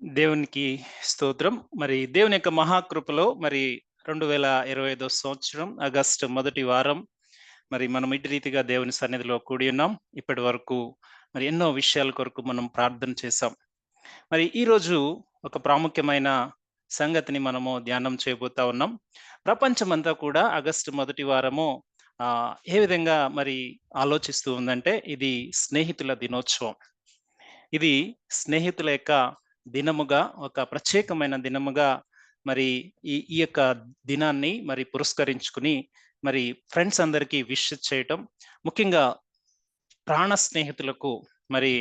దేవునికి స్తోత్రం. మరి దేవుని యొక్క మహాకృపలో 2025 సంవత్సరం ఆగస్టు మొదటి వారం మనం ఇటు రీతిగా దేవుని సన్నిధిలో కూడి ఉన్నాం. ఇప్పటి వరకు ఎన్నో విషయాల కొరకు మనం ప్రార్థన చేశాం. ఈరోజు ఒక ప్రాముఖ్యమైన సంగతిని మనము ధ్యానం చేయబోతా ఉన్నాం. ప్రపంచమంతా కూడా ఆగస్టు మొదటి వారము ఏ విధంగా ఆలోచిస్తూ ఉందంటే ఇది స్నేహితుల దినోత్సవం. ఇది స్నేహితుల యొక్క దినముగా, ఒక ప్రత్యేకమైన దినముగా మరి ఈ ఈ యొక్క దినాన్ని పురస్కరించుకుని ఫ్రెండ్స్ అందరికీ విష్ చేయటం, ముఖ్యంగా ప్రాణ స్నేహితులకు మరి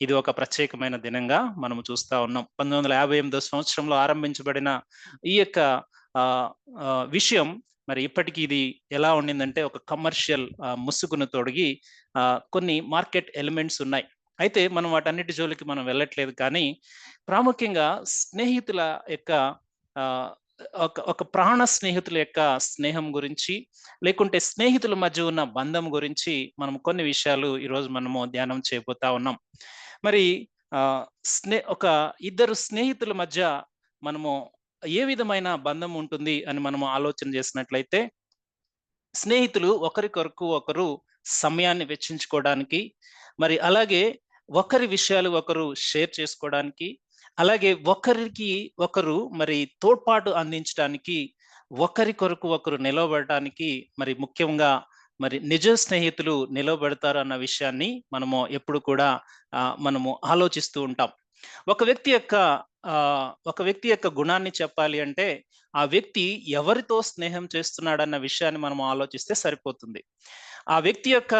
ఇది ఒక ప్రత్యేకమైన దినంగా మనము చూస్తా ఉన్నాం. 1958 సంవత్సరంలో ఆరంభించబడిన ఈ యొక్క విషయం ఇప్పటికి ఇది ఎలా ఉండిందంటే ఒక కమర్షియల్ ముసుగును తొడిగి కొన్ని మార్కెట్ ఎలిమెంట్స్ ఉన్నాయి. అయితే మనం వాటన్నిటి జోలికి మనం వెళ్ళట్లేదు. కానీ ప్రాముఖ్యంగా స్నేహితుల యొక్క ఆహ్, ఒక ప్రాణ స్నేహితుల యొక్క స్నేహం గురించి, లేకుంటే స్నేహితుల మధ్య ఉన్న బంధం గురించి మనం కొన్ని విషయాలు ఈరోజు మనము ధ్యానం చేయబోతా ఉన్నాం. మరి ఆహ్, ఒక ఇద్దరు స్నేహితుల మధ్య మనము ఏ విధమైన బంధం ఉంటుంది అని మనము ఆలోచన చేసినట్లయితే, స్నేహితులు ఒకరికొరకు ఒకరు సమయాన్ని వెచ్చించుకోవడానికి, అలాగే ఒకరి విషయాలు ఒకరు షేర్ చేసుకోవడానికి, అలాగే ఒకరికి ఒకరు తోడ్పాటు అందించడానికి, ఒకరి కొరకు ఒకరు నిలవబడటానికి ముఖ్యంగా నిజ స్నేహితులు నిలవబడతారు అన్న విషయాన్ని మనము ఎప్పుడు కూడా మనము ఆలోచిస్తూ ఉంటాం. ఒక వ్యక్తి యొక్క గుణాన్ని చెప్పాలి అంటే, ఆ వ్యక్తి ఎవరితో స్నేహం చేస్తున్నాడన్న విషయాన్ని మనం ఆలోచిస్తే సరిపోతుంది. ఆ వ్యక్తి యొక్క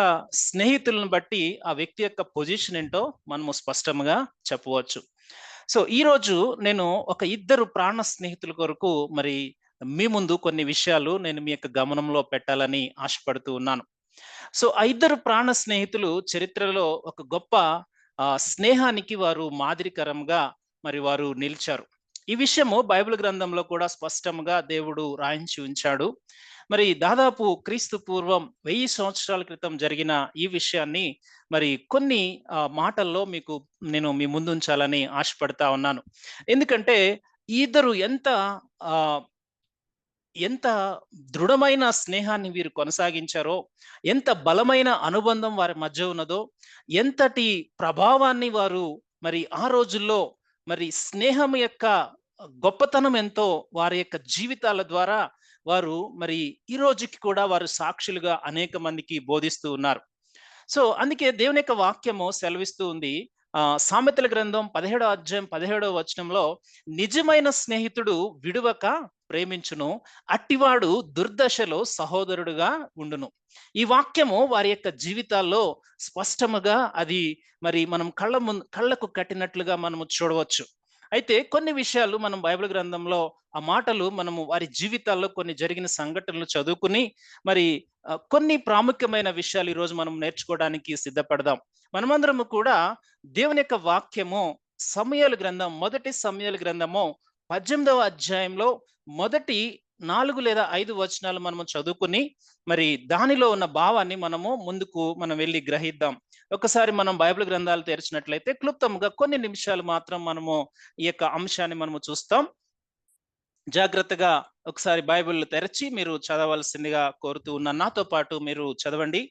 స్నేహితులను బట్టి ఆ వ్యక్తి యొక్క పొజిషన్ ఏంటో మనము స్పష్టంగా చెప్పవచ్చు. సో ఈరోజు నేను ఒక ఇద్దరు ప్రాణ స్నేహితుల కొరకు మీ ముందు కొన్ని విషయాలు నేను మీ యొక్క గమనంలో పెట్టాలని ఆశపడుతూ ఉన్నాను. సో ఆ ఇద్దరు ప్రాణ స్నేహితులు చరిత్రలో ఒక గొప్ప స్నేహానికి వారు మాదిరికరంగా వారు నిలిచారు. ఈ విషయము బైబిల్ గ్రంథంలో కూడా స్పష్టంగా దేవుడు రాయించి ఉంచాడు. దాదాపు క్రీస్తు పూర్వం 1000 సంవత్సరాల క్రితం జరిగిన ఈ విషయాన్ని కొన్ని మాటల్లో నేను మీ ముందుంచాలని ఆశపడతా ఉన్నాను. ఎందుకంటే ఈ ఇద్దరు ఎంత దృఢమైన స్నేహాన్ని వీరు కొనసాగించారో, ఎంత బలమైన అనుబంధం వారి మధ్య ఉన్నదో, ఎంతటి ప్రభావాన్ని వారు ఆ రోజుల్లో స్నేహం యొక్క గొప్పతనం ఎంతో వారి యొక్క జీవితాల ద్వారా వారు ఈ రోజుకి కూడా వారు సాక్షులుగా అనేక మందికి బోధిస్తూ ఉన్నారు. సో అందుకే దేవుని యొక్క వాక్యము సెలవిస్తూ ఉంది. సామెతల గ్రంథం 17వ అధ్యాయం 17వ వచనంలో, నిజమైన స్నేహితుడు విడువక ప్రేమించును, అట్టివాడు దుర్దశలో సహోదరుడుగా ఉండును. ఈ వాక్యము వారి యొక్క జీవితాల్లో స్పష్టముగా అది మనం కళ్ళకు కట్టినట్లుగా మనము చూడవచ్చు. అయితే కొన్ని విషయాలు మనం బైబిల్ గ్రంథంలో ఆ మాటలు మనము వారి జీవితాల్లో కొన్ని జరిగిన సంఘటనలు చదువుకుని కొన్ని ప్రాముఖ్యమైన విషయాలు ఈరోజు మనం నేర్చుకోవడానికి సిద్ధపడదాం. మనమందరము కూడా దేవుని యొక్క వాక్యము మొదటి సమూయేలు గ్రంథము 18వ అధ్యాయంలో మొదటి 4 లేదా 5 వచనాలు మనము చదువుకుని దానిలో ఉన్న భావాన్ని ముందుకు వెళ్ళి గ్రహిద్దాం. ఒకసారి మనం బైబిల్ గ్రంథాలు తెరిచినట్లయితే క్లుప్తంగా కొన్ని నిమిషాలు మాత్రం మనము ఈ యొక్క అంశాన్ని మనము చూస్తాం. జాగ్రత్తగా ఒకసారి బైబిల్ తెరచి మీరు చదవలసిందిగా కోరుతూ ఉన్నాను. నాతో పాటు మీరు చదవండి.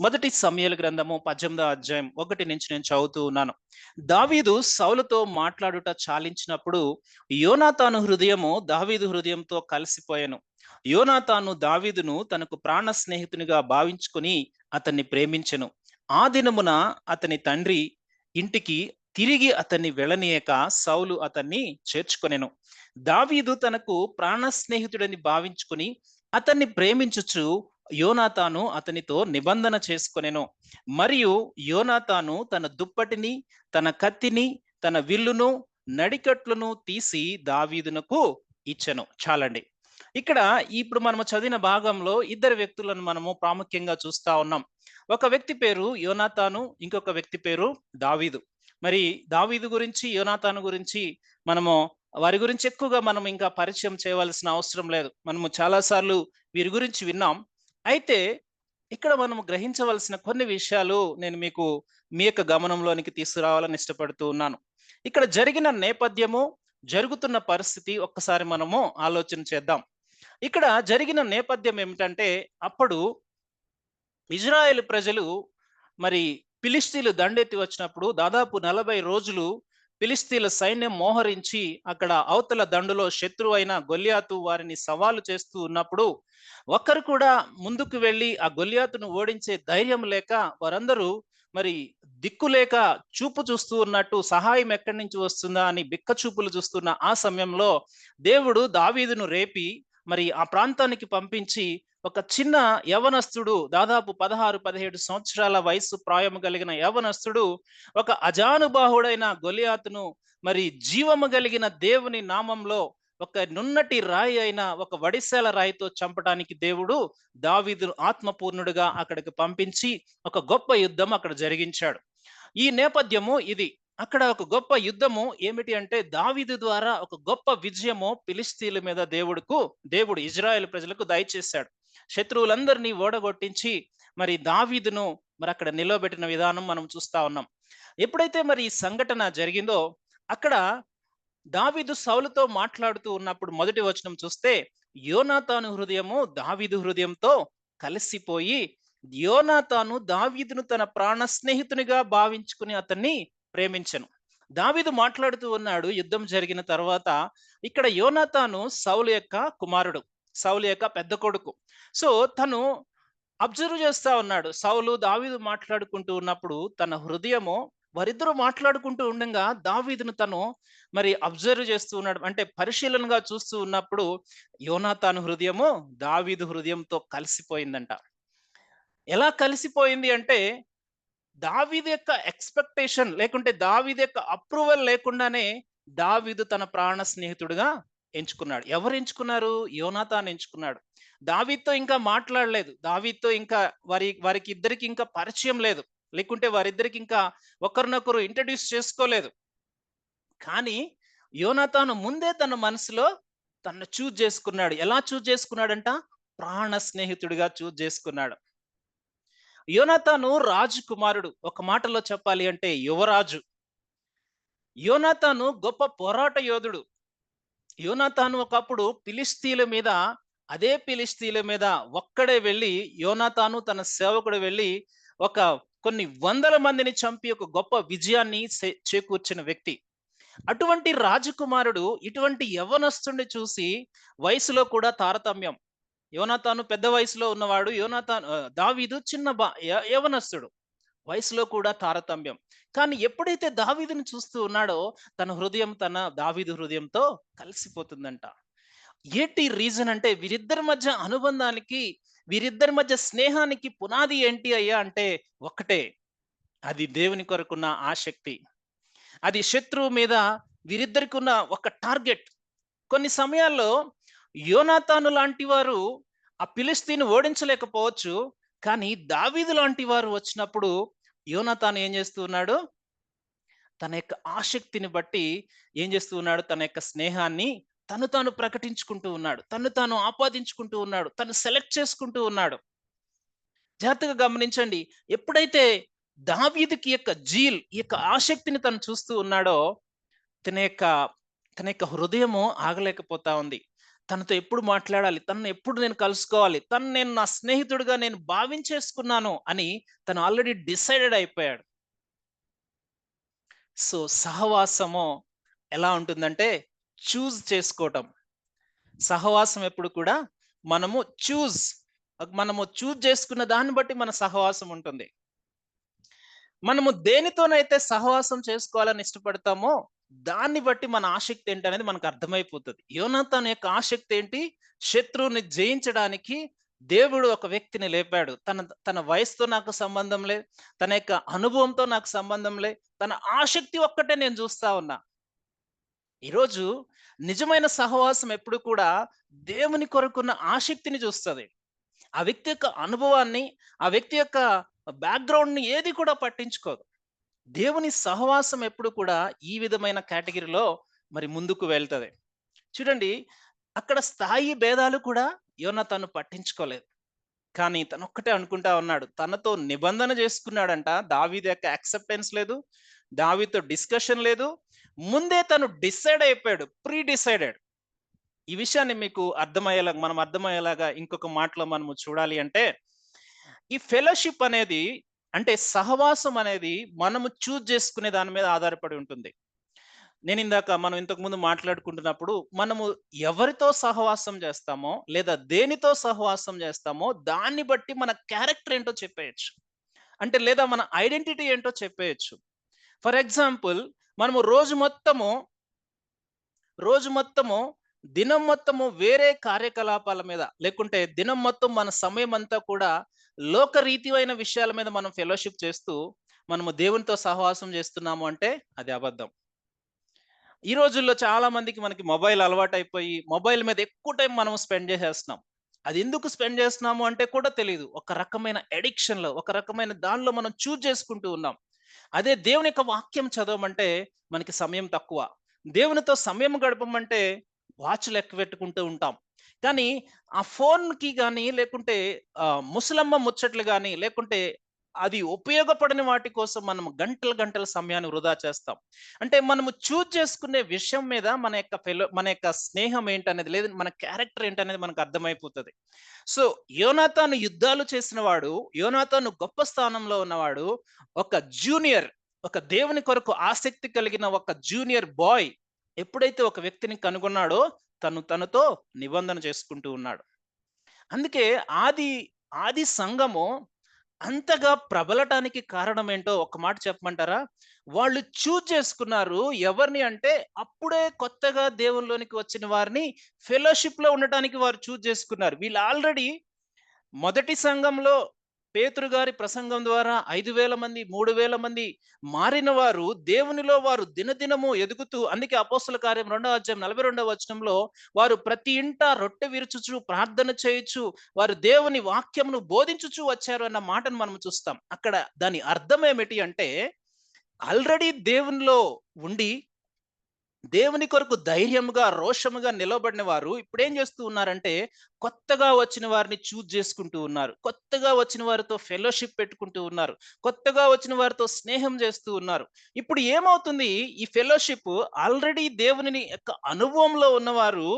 మొదటి సమూయేలు గ్రంథము 18వ అధ్యాయం 1 నుంచి నేను చదువుతూ ఉన్నాను. దావీదు సౌలుతో మాట్లాడుట చాలించినప్పుడు యోనాతాను హృదయము దావీదు హృదయంతో కలిసిపోయెను. యోనాతాను దావీదును తనకు ప్రాణ స్నేహితునిగా భావించుకొని అతన్ని ప్రేమించెను. ఆ దినమున అతని తండ్రి ఇంటికి తిరిగి అతన్ని వెళ్ళనీయక సౌలు అతన్ని చేర్చుకొనెను. దావీదు తనకు ప్రాణ స్నేహితుడని భావించుకుని అతన్ని ప్రేమించుచు యోనాతాను అతనితో నిబంధన చేసుకొనెను. మరియు యోనాతాను తన దుప్పటిని, తన కత్తిని, తన విల్లును, నడికట్లను తీసి దావీదునకు ఇచ్చెను. చాలండి. ఇక్కడ ఇప్పుడు మనము చదివిన భాగంలో ఇద్దరు వ్యక్తులను మనము ప్రాముఖ్యంగా చూస్తా ఉన్నాం. ఒక వ్యక్తి పేరు యోనాతాను, ఇంకొక వ్యక్తి పేరు దావీదు. దావీదు గురించి, యోనాతాను గురించి వారి గురించి ఎక్కువగా మనం ఇంకా పరిచయం చేయవలసిన అవసరం లేదు. మనము చాలా సార్లు వీరి గురించి విన్నాం. అయితే ఇక్కడ మనం గ్రహించవలసిన కొన్ని విషయాలు నేను మీకు మీ యొక్క గమనంలోనికి తీసుకురావాలని ఇష్టపడుతూ ఉన్నాను. ఇక్కడ జరిగిన నేపథ్యము, జరుగుతున్న పరిస్థితి ఒక్కసారి మనము ఆలోచన చేద్దాం. ఇక్కడ జరిగిన నేపథ్యం ఏమిటంటే, అప్పుడు ఇజ్రాయేలు ప్రజలు మరి ఫిలిష్తీయులు దండెత్తి వచ్చినప్పుడు దాదాపు 40 రోజులు ఫిలిష్తీయుల సైన్యం మోహరించి అక్కడ అవతల దండులో శత్రువైన గొల్యాతు వారిని సవాలు చేస్తూ ఉన్నప్పుడు ఒక్కరు కూడా ముందుకు వెళ్ళి ఆ గొల్యాతును ఓడించే ధైర్యం లేక వారందరూ మరి దిక్కు లేక చూపు చూస్తూ ఉన్నట్టు సహాయం ఎక్కడి నుంచి వస్తుందా అని బిక్క చూపులు చూస్తున్న ఆ సమయంలో దేవుడు దావీదును రేపి మరి ఆ ప్రాంతానికి పంపించి ఒక చిన్న యవనస్తుడు దాదాపు 16-17 సంవత్సరాల వయసు ప్రాయం కలిగిన యవనస్తుడు ఒక అజానుబాహుడైన గొలియాతును మరి జీవము కలిగిన దేవుని నామంలో ఒక నున్నటి రాయి అయిన ఒక వడిసెల రాయితో చంపడానికి దేవుడు దావీదును ఆత్మపూర్ణుడిగా అక్కడికి పంపించి ఒక గొప్ప యుద్ధం అక్కడ జరిగించాడు. ఈ నేపథ్యము ఇది. అక్కడ ఒక గొప్ప యుద్ధము ఏమిటి అంటే దావీదు ద్వారా ఒక గొప్ప విజయము ఫిలిష్తీయుల మీద దేవుడు ఇజ్రాయెల్ ప్రజలకు దయచేశాడు. శత్రువులందరినీ ఓడగొట్టించి మరి దావీదును మరి అక్కడ నిలవబెట్టిన విధానం మనం చూస్తా ఉన్నాం. ఎప్పుడైతే మరి ఈ సంఘటన జరిగిందో అక్కడ దావీదు సౌలుతో మాట్లాడుతూ ఉన్నప్పుడు మొదటి వచనం చూస్తే యోనాతాను హృదయము దావీదు హృదయంతో కలిసిపోయి యోనాతాను దావీదును తన ప్రాణ స్నేహితునిగా భావించుకుని అతన్ని ప్రేమించెను. దావీదు మాట్లాడుతూ ఉన్నాడు యుద్ధం జరిగిన తర్వాత. ఇక్కడ యోనాతాను సౌలు యొక్క కుమారుడు, సౌలు యొక్క పెద్ద కొడుకు. సో తను అబ్జర్వ్ చేస్తా ఉన్నాడు. సౌలు దావీదు మాట్లాడుకుంటూ ఉన్నప్పుడు తన హృదయము వారిద్దరూ మాట్లాడుకుంటూ ఉండగా దావీదును తను మరి అబ్జర్వ్ చేస్తూ ఉన్నాడు. అంటే పరిశీలనగా చూస్తూ ఉన్నప్పుడు యోనాతాను హృదయము దావీదు హృదయంతో కలిసిపోయిందంట. ఎలా కలిసిపోయింది అంటే దావీదు యొక్క ఎక్స్‌పెక్టేషన్ లేకుంటే దావీదు యొక్క అప్రూవల్ లేకుండానే దావీదు తన ప్రాణ స్నేహితుడిగా ఎంచుకున్నాడు. ఎవరు ఎంచుకున్నారు? యోనాతాను ఎంచుకున్నాడు. దావీదుతో ఇంకా మాట్లాడలేదు. దావీదుతో ఇంకా వారికి ఇద్దరికి ఇంకా పరిచయం లేదు. లేకుంటే వారిద్దరికి ఇంకా ఒకరినొకరు ఇంట్రడ్యూస్ చేసుకోలేదు. కానీ యోనాతాను ముందే తన మనసులో తనను చూజ్ చేసుకున్నాడు. ఎలా చూజ్ చేసుకున్నాడంట? ప్రాణ స్నేహితుడిగా చూజ్ చేసుకున్నాడు. యోనాతాను రాజు కుమారుడు. ఒక మాటలో చెప్పాలి అంటే యువరాజు. యోనాతాను గొప్ప పోరాట యోధుడు. యోనాతాను ఒకప్పుడు అదే ఫిలిష్తీయుల మీద ఒక్కడే వెళ్ళి యోనాతాను తన సేవకుడు వెళ్ళి ఒక కొన్ని వందల మందిని చంపి ఒక గొప్ప విజయాన్ని చేకూర్చిన వ్యక్తి. అటువంటి రాజకుమారుడు ఇటువంటి యవ్వనస్తుడిని చూసి వయసులో కూడా తారతమ్యం. యోనాతాను పెద్ద వయసులో ఉన్నవాడు. దావీదు చిన్న యవ్వనస్తుడు. వయసులో కూడా తారతమ్యం. కానీ ఎప్పుడైతే దావీదుని చూస్తూ ఉన్నాడో తన హృదయం దావీదు హృదయంతో కలిసిపోతుందంట. ఏంటి రీజన్ అంటే వీరిద్దరి మధ్య అనుబంధానికి, వీరిద్దరి మధ్య స్నేహానికి పునాది ఏంటి అయ్యా అంటే ఒక్కటే. అది దేవుని కొరకున్న ఆసక్తి. అది శత్రువు మీద వీరిద్దరికి ఉన్న ఒక టార్గెట్. కొన్ని సమయాల్లో యోనాతాను లాంటి వారు ఆ ఫిలిష్తీయుని ఓడించలేకపోవచ్చు. కానీ దావీదు లాంటి వారు వచ్చినప్పుడు యోనాతాను ఏం చేస్తూ ఉన్నాడు? తన యొక్క ఆసక్తిని బట్టి ఏం చేస్తూ ఉన్నాడు? తన యొక్క స్నేహాన్ని తాను ప్రకటించుకుంటూ ఉన్నాడు. తాను ఆపాదించుకుంటూ ఉన్నాడు. తను సెలెక్ట్ చేసుకుంటూ ఉన్నాడు. జాగ్రత్తగా గమనించండి. ఎప్పుడైతే దావీదుకి యొక్క ఈ యొక్క ఆసక్తిని తను చూస్తూ ఉన్నాడో తన యొక్క తన యొక్క హృదయము ఆగలేకపోతా ఉంది. తనతో ఎప్పుడు మాట్లాడాలి, తనను ఎప్పుడు నేను కలుసుకోవాలి, నేను నా స్నేహితుడిగా నేను భావించేసుకున్నాను అని తను ఆల్రెడీ డిసైడెడ్ అయిపోయాడు. సో సహవాసము ఎలా ఉంటుందంటే చూజ్ చేసుకోవటం. సహవాసం ఎప్పుడు కూడా మనము చూజ్ చేసుకున్న దాన్ని బట్టి మన సహవాసం ఉంటుంది. మనము దేనితోనైతే సహవాసం చేసుకోవాలని ఇష్టపడతామో దాన్ని బట్టి మన ఆసక్తి ఏంటి అనేది మనకు అర్థమైపోతుంది. యోనాతాను యొక్క ఆసక్తి ఏంటి? శత్రువుని జయించడానికి దేవుడు ఒక వ్యక్తిని లేపాడు. తన వయసుతో నాకు సంబంధం లేదు, తన యొక్క అనుభవంతో నాకు సంబంధం లేదు, తన ఆసక్తి ఒక్కటే నేను చూస్తా ఉన్నా. ఈరోజు నిజమైన సహవాసం ఎప్పుడు కూడా దేవుని కొరకున్న ఆసక్తిని చూస్తుంది. ఆ వ్యక్తి యొక్క అనుభవాన్ని, ఆ వ్యక్తి యొక్క బ్యాక్గ్రౌండ్‌ని ఏది కూడా పట్టించుకోదు. దేవుని సహవాసం ఎప్పుడు కూడా ఈ విధమైన కేటగిరీలో మరి ముందుకు వెళ్తది. చూడండి, అక్కడ స్థాయి భేదాలు కూడా యోనాతాను పట్టించుకోలేదు. కానీ తనొక్కటే అనుకుంటా ఉన్నాడు. తనతో నిబంధన చేసుకున్నాడంట. దావీదు యొక్క యాక్సెప్టెన్స్ లేదు. దావీదుతో డిస్కషన్ లేదు. ముందే తను డిసైడ్ అయిపోయాడు. Pre decided. ఈ విషయాన్ని మీకు అర్థమయ్యేలాగా ఇంకొక మాటలో మనము చూడాలి అంటే, ఈ ఫెలోషిప్ అనేది అంటే సహవాసం అనేది మనము చూజ్ చేసుకునే దాని మీద ఆధారపడి ఉంటుంది. మనం ఇంతకుముందు మాట్లాడుకుంటున్నప్పుడు, మనము ఎవరితో సహవాసం చేస్తామో, లేదా దేనితో సహవాసం చేస్తామో, దాన్ని బట్టి మన క్యారెక్టర్ ఏంటో చెప్పేయొచ్చు. అంటే లేదా మన ఐడెంటిటీ ఏంటో చెప్పేయొచ్చు. ఫర్ ఎగ్జాంపుల్ మనము రోజు మొత్తము, దినం మొత్తము వేరే కార్యకలాపాల మీద, లేకుంటే దినం మొత్తం మన సమయం అంతా కూడా లోకరీతివైన విషయాల మీద మనం ఫెలోషిప్ చేస్తూ, మనము దేవునితో సహవాసం చేస్తున్నాము అంటే అది అబద్ధం. ఈ రోజుల్లో చాలా మందికి మనకి మొబైల్ అలవాటైపోయి, మొబైల్ మీద ఎక్కువ టైం మనం స్పెండ్ చేసేస్తున్నాం. అది ఎందుకు స్పెండ్ చేస్తున్నాము అంటే కూడా తెలీదు. ఒక రకమైన అడిక్షన్‌లో, ఒక రకమైన దానిలో మనం చూజ్ చేసుకుంటూ ఉన్నాం. అదే దేవుని యొక్క వాక్యం చదవమంటే మనకి సమయం తక్కువ. దేవునితో సమయం గడపమంటే వాచ్ లెక్క పెట్టుకుంటూ ఉంటాం. కానీ ఆ ఫోన్‌కి గాని, లేకుంటే ముసలమ్మ ముచ్చట్లు గాని, లేకుంటే అది ఉపయోగపడని వాటి కోసం మనం గంటలు గంటల సమయాన్ని వృధా చేస్తాం. అంటే మనము చూజ్ చేసుకునే విషయం మీద మన యొక్క స్నేహం ఏంటనేది, లేదా మన క్యారెక్టర్ ఏంటనేది మనకు అర్థమైపోతది. సో, యోనాతాను గొప్ప స్థానంలో ఉన్నవాడు. ఒక జూనియర్, ఒక దేవుని కొరకు ఆసక్తి కలిగిన ఒక జూనియర్ బాయ్ ఎప్పుడైతే ఒక వ్యక్తిని కనుగొన్నాడో, తనతో నిబంధన చేసుకుంటూ ఉన్నాడు. అందుకే ఆది ఆది సంఘము అంతగా ప్రబలటానికి కారణం ఏంటో ఒక మాట చెప్పమంటారా? వాళ్ళు చూజ్ చేసుకున్నారు. ఎవరిని అంటే, అప్పుడే కొత్తగా దేవునిలోనికి వచ్చిన వారిని ఫెలోషిప్‌లో ఉండటానికి వారు చూజ్ చేసుకున్నారు. వీళ్ళు ఆల్రెడీ మొదటి సంఘంలో పేతురు గారి ప్రసంగం ద్వారా 5,000 మంది, 3,000 మంది మారిన వారు, దేవునిలో వారు దినదినము ఎదుగుతూ, అందుకే అపోస్తల కార్యం 2వ అధ్యాయం 42వ వచనంలో, వారు ప్రతి ఇంట రొట్టె విరుచుచు, ప్రార్థన చేయుచు, వారు దేవుని వాక్యమును బోధించుచు వచ్చారు అన్న మాటను మనం చూస్తాం. అక్కడ దాని అర్థం ఏమిటి అంటే, ఆల్రెడీ దేవునిలో ఉండి, దేవుని కొరకు ధైర్యముగా, రోషముగా నిలవబడిన వారు ఇప్పుడేం చేస్తూ ఉన్నారంటే, కొత్తగా వచ్చిన వారిని చూజ్ చేసుకుంటూ ఉన్నారు. కొత్తగా వచ్చిన వారితో ఫెలోషిప్ పెట్టుకుంటూ ఉన్నారు. కొత్తగా వచ్చిన వారితో స్నేహం చేస్తూ ఉన్నారు. ఇప్పుడు ఏమవుతుంది, ఈ ఫెలోషిప్ ఆల్రెడీ దేవునిని యొక్క అనుభవంలో ఉన్నవారు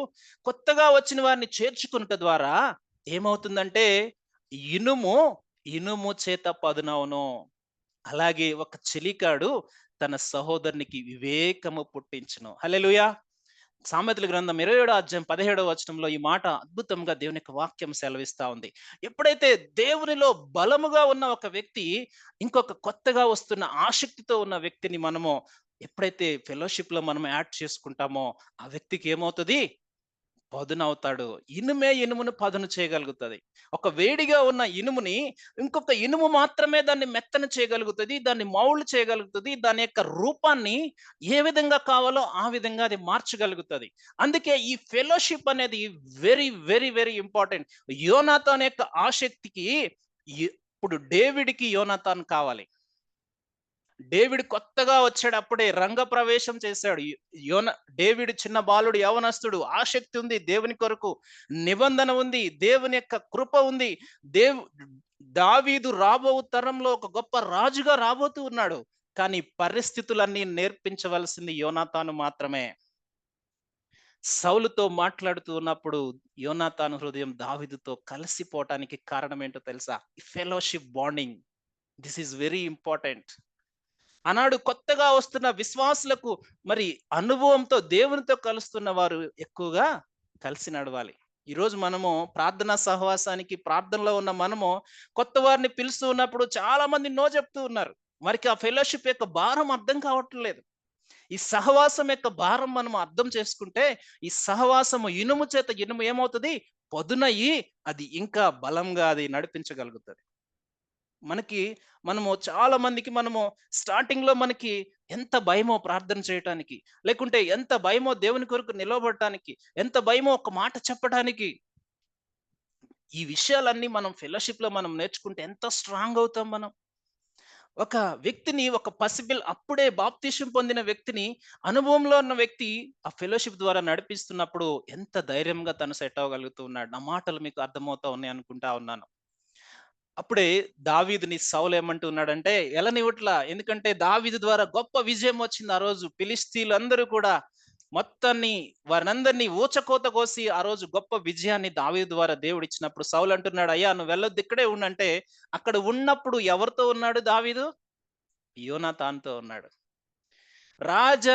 కొత్తగా వచ్చిన వారిని చేర్చుకునుట ద్వారా ఏమవుతుందంటే, ఇనుము, ఇనుము చేత పదునవును. అలాగే ఒక చెలికాడు తన సహోదరునికి వివేకము పుట్టించును. హల్లెలూయా! సామెతల గ్రంథం 27వ అధ్యాయం 17వ వచనంలో ఈ మాట అద్భుతంగా దేవుని యొక్క వాక్యం సెలవిస్తా ఉంది. ఎప్పుడైతే దేవునిలో బలముగా ఉన్న ఒక వ్యక్తి, ఇంకొక కొత్తగా వస్తున్న ఆసక్తితో ఉన్న వ్యక్తిని ఎప్పుడైతే ఫెలోషిప్‌లో మనం యాడ్ చేసుకుంటామో, ఆ వ్యక్తికి ఏమవుతది? పదునవుతాడు. ఇనుమే ఇనుమును పదును చేయగలుగుతది. ఒక వేడిగా ఉన్న ఇనుముని ఇంకొక ఇనుము మాత్రమే దాన్ని మెత్తన చేయగలుగుతది. దాన్ని మౌల్డ్ చేయగలుగుతది. దాని యొక్క రూపాన్ని ఏ విధంగా కావాలో ఆ విధంగా అది మార్చగలుగుతది. అందుకే ఈ ఫెలోషిప్ అనేది వెరీ, వెరీ, వెరీ ఇంపార్టెంట్. యోనాతాను యొక్క ఆసక్తికి ఇప్పుడు డేవిడ్‌కి యోనాతాన్ కావాలి. డేవిడ్ కొత్తగా వచ్చాడు, అప్పుడే రంగప్రవేశం చేశాడు. డేవిడ్ చిన్న బాలుడు, యవనస్తుడు, ఆసక్తి ఉంది దేవుని కొరకు, నిబంధన ఉంది, దేవుని యొక్క కృప ఉంది. దేవు దావీదు రాబో తరంలో ఒక గొప్ప రాజుగా రాబోతూ ఉన్నాడు. కానీ పరిస్థితులన్నీ నేర్పించవలసింది యోనాతాను మాత్రమే. సౌలుతో మాట్లాడుతూ ఉన్నప్పుడు యోనాతాను హృదయం దావీదుతో కలిసిపోవటానికి కారణం ఏంటో తెలుసా? Fellowship bonding. This is very important. ఆనాడు కొత్తగా వస్తున్న విశ్వాసులకు మరి అనుభవంతో దేవునితో కలుస్తున్న వారు ఎక్కువగా కలిసి నడవాలి. ఈరోజు మనము ప్రార్థనా సహవాసానికి, ప్రార్థనలో ఉన్న మనము కొత్త వారిని పిలుస్తూ ఉన్నప్పుడు చాలా మంది నో చెప్తూ ఉన్నారు. వారికి ఆ ఫెలోషిప్ యొక్క భారం అర్థం కావట్లేదు. ఈ సహవాసం యొక్క భారం మనం అర్థం చేసుకుంటే, ఈ సహవాసము ఇనుము చేత ఇనుము ఏమవుతది? పదునయ్యి అది ఇంకా బలంగా అది నడిపించగలుగుతది. మనకి చాలా మందికి స్టార్టింగ్‌లో మనకి ఎంత భయమో ప్రార్థన చేయటానికి, లేకుంటే ఎంత భయమో దేవుని కొరకు నిలవబడటానికి, ఎంత భయమో ఒక మాట చెప్పటానికి. ఈ విషయాలన్నీ మనం ఫెలోషిప్‌లో మనం నేర్చుకుంటే ఎంత స్ట్రాంగ్ అవుతాం మనం. ఒక అప్పుడే బాప్తిసం పొందిన వ్యక్తిని, అనుభవంలో ఉన్న వ్యక్తి ఆ ఫెలోషిప్ ద్వారా నడిపిస్తున్నప్పుడు ఎంత ధైర్యంగా తను సెట్ అవ్వగలుగుతూ ఉన్నాడు. నా మాటలు మీకు అర్థమవుతా ఉన్నాయి అనుకుంటా ఉన్నాను. అప్పుడే దావీదుని సౌలు ఏమంటున్నాడంటే ఎలనివ్వట్లా. ఎందుకంటే దావీదు ద్వారా గొప్ప విజయం వచ్చింది ఆ రోజు. ఫిలిష్తీయులందరూ కూడా మొత్తాన్ని వారినందరినీ ఊచకోత కోసి ఆ రోజు గొప్ప విజయాన్ని దావీదు ద్వారా దేవుడు ఇచ్చినప్పుడు సౌలు అంటున్నాడు, అయ్యా నువ్వు వెళ్ళొద్దు ఇక్కడే ఉండంటే, అక్కడ ఉన్నప్పుడు ఎవరితో ఉన్నాడు దావీదు? యోనాతానుతో ఉన్నాడు. రాజ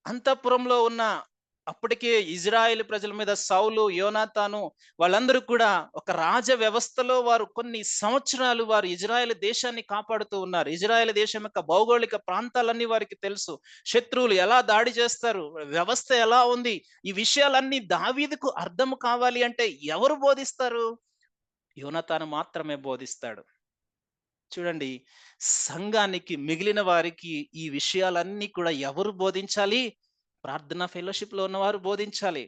అంతఃపురంలో ఉన్న అప్పటికే ఇజ్రాయేల్ ప్రజల మీద సౌలు, యోనాతాను వాళ్ళందరూ కూడా ఒక రాజ వ్యవస్థలో వారు కొన్ని సంవత్సరాలు వారు ఇజ్రాయేల్ దేశాన్ని కాపాడుతూ ఉన్నారు. ఇజ్రాయేల్ దేశం యొక్క భౌగోళిక ప్రాంతాలన్నీ వారికి తెలుసు. శత్రువులు ఎలా దాడి చేస్తారు, వ్యవస్థ ఎలా ఉంది, ఈ విషయాలన్నీ దావీదుకు అర్థం కావాలి అంటే ఎవరు బోధిస్తారు? యోనాతాను మాత్రమే బోధిస్తాడు. చూడండి, సంఘానికి మిగిలిన వారికి ఈ విషయాలన్నీ కూడా ఎవరు బోధించాలి? ప్రార్థనా ఫెలోషిప్‌లో ఉన్నవారు బోధించాలి.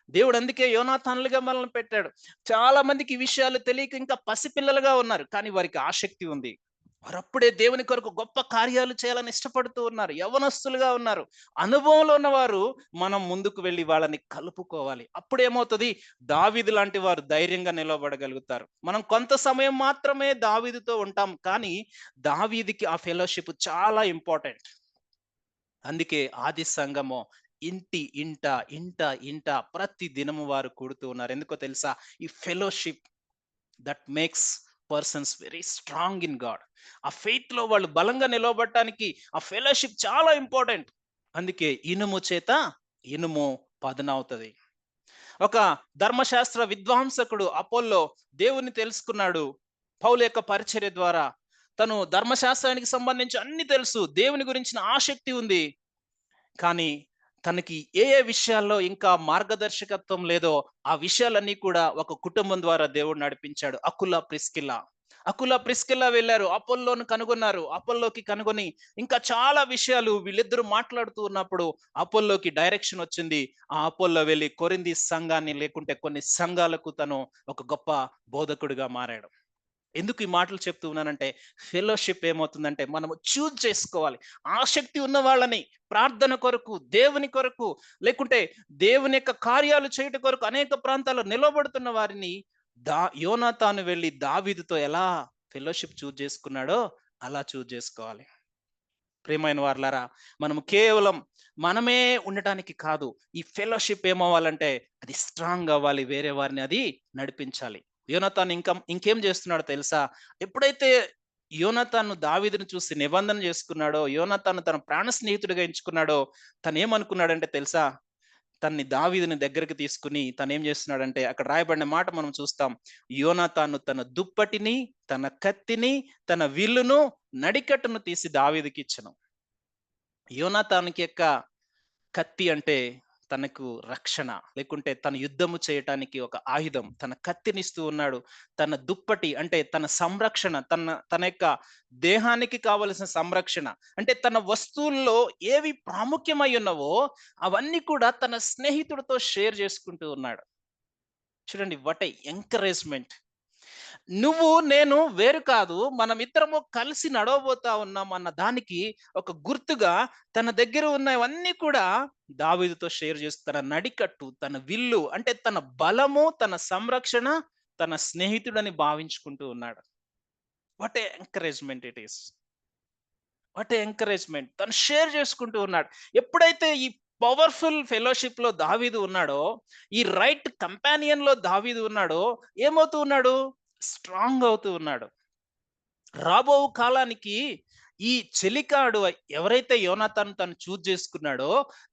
దేవుడు అందుకే యోనాతానులుగా మనల్ని పెట్టాడు. చాలా మందికి ఈ విషయాలు తెలియక ఇంకా పసిపిల్లలుగా ఉన్నారు. కానీ వారికి ఆసక్తి ఉంది. వారప్పుడే దేవుని కొరకు గొప్ప కార్యాలు చేయాలని ఇష్టపడుతూ ఉన్నారు. యవ్వనస్తులుగా ఉన్నారు. అనుభవంలో ఉన్నవారు మనం ముందుకు వెళ్లి వాళ్ళని కలుపుకోవాలి. అప్పుడేమవుతది? దావీదు లాంటి వారు ధైర్యంగా నిలవబడగలుగుతారు. మనం కొంత సమయం మాత్రమే దావీదుతో ఉంటాం. కానీ దావీదుకి ఆ ఫెలోషిప్ చాలా ఇంపార్టెంట్. అందుకే ఆది సంఘము ఇంట ప్రతి దినము వారు కూడుతూ ఉన్నారు. ఎందుకో తెలుసా? ఈ fellowship that makes persons very strong in God. ఆ ఫెయిత్ లో వాళ్ళు బలంగా నిలవబడటానికి ఆ ఫెలోషిప్ చాలా ఇంపార్టెంట్. అందుకే ఇనుము చేత ఇనుము పదునవుతుంది. ఒక ధర్మశాస్త్ర విద్వాంసకుడు అపోల్లో దేవుని తెలుసుకున్నాడు. పౌలు యొక్క పరిచర్య ద్వారా తను ధర్మశాస్త్రానికి సంబంధించి అన్ని తెలుసు, దేవుని గురించిన ఆసక్తి ఉంది. కానీ తనకి ఏ విషయాల్లో ఇంకా మార్గదర్శకత్వం లేదో ఆ విషయాలన్నీ కూడా ఒక కుటుంబం ద్వారా దేవుడు నడిపించాడు. అకుల ప్రిస్కిల్లా వెళ్ళారు, అపోల్లోను కనుగొన్నారు. అపోల్లోకి కనుగొని ఇంకా చాలా విషయాలు వీళ్ళిద్దరూ మాట్లాడుతూ ఉన్నప్పుడు అపోల్లోకి డైరెక్షన్ వచ్చింది. ఆ అపోల్లో వెళ్ళి కొరింథీ సంఘాన్ని, లేకుంటే కొన్ని సంఘాలకు తను ఒక గొప్ప బోధకుడిగా మారాడు. ఎందుకు ఈ మాటలు చెప్తూ ఉన్నానంటే, ఫెలోషిప్ ఏమవుతుందంటే మనము చూజ్ చేసుకోవాలి. ఆసక్తి ఉన్న వాళ్ళని ప్రార్థన కొరకు, దేవుని కొరకు, లేకుంటే దేవుని యొక్క కార్యాలు చేయట కొరకు అనేక ప్రాంతాల్లో నిలబడుతున్న వారిని యోనాతాను వెళ్ళి దావీదుతో ఎలా ఫెలోషిప్ చూజ్ చేసుకున్నాడో అలా చూజ్ చేసుకోవాలి. ప్రియమైన వారలారా, మనము కేవలం మనమే ఉండటానికి కాదు, ఈ ఫెలోషిప్ ఏమవ్వాలంటే అది స్ట్రాంగ్ అవ్వాలి, వేరే వారిని అది నడిపించాలి. యోనాతాను ఇంకేం చేస్తున్నాడో తెలుసా? ఎప్పుడైతే యోనాతాను దావీదును చూసి నిబంధన చేసుకున్నాడో, యోనాతాను తన ప్రాణ స్నేహితుడిగా ఎంచుకున్నాడో, తను ఏమనుకున్నాడంటే తెలుసా? తన్ని దావీదుని దగ్గరికి తీసుకుని తను ఏం చేస్తున్నాడంటే, అక్కడ రాయబడిన మాట మనం చూస్తాం. యోనాతాను తన దుప్పటిని, తన కత్తిని, తన విల్లును, నడికట్టును తీసి దావీదుకి ఇచ్చను. యోనాతానుకి యొక్క కత్తి అంటే తనకు రక్షణ, లేకుంటే తన యుద్ధము చేయటానికి ఒక ఆయుధం. తన కత్తినిస్తూ ఉన్నాడు. తన దుప్పటి అంటే తన సంరక్షణ, తన యొక్క దేహానికి కావలసిన సంరక్షణ, అంటే తన వస్తువుల్లో ఏవి ప్రాముఖ్యమై ఉన్నవో అవన్నీ కూడా తన స్నేహితుడితో షేర్ చేసుకుంటూ ఉన్నాడు. చూడండి, వాట్ ఏ ఎంకరేజ్మెంట్. నువ్వు నేను వేరు కాదు, మనమిద్దరము కలిసి నడవబోతా ఉన్నాం అన్న దానికి ఒక గుర్తుగా తన దగ్గర ఉన్నవన్నీ కూడా దావీదుతో షేర్ చేస్తూ, తన నడికట్టు, తన విల్లు అంటే తన బలము, తన సంరక్షణ, తన స్నేహితుడని భావించుకుంటూ ఉన్నాడు. What a encouragement it is. What a encouragement. తను షేర్ చేసుకుంటూ ఉన్నాడు. ఎప్పుడైతే ఈ పవర్ఫుల్ ఫెలోషిప్ లో దావీదు ఉన్నాడో, ఈ రైట్ కంపానియన్ లో దావీదు ఉన్నాడో, ఏమవుతూ ఉన్నాడు? స్ట్రాంగ్ అవుతూ ఉన్నాడు. రాబో కాలానికి ఈ చెలికాడు ఎవరైతే యోనాతాను తను చూజ్ చేసుకున్నాడో,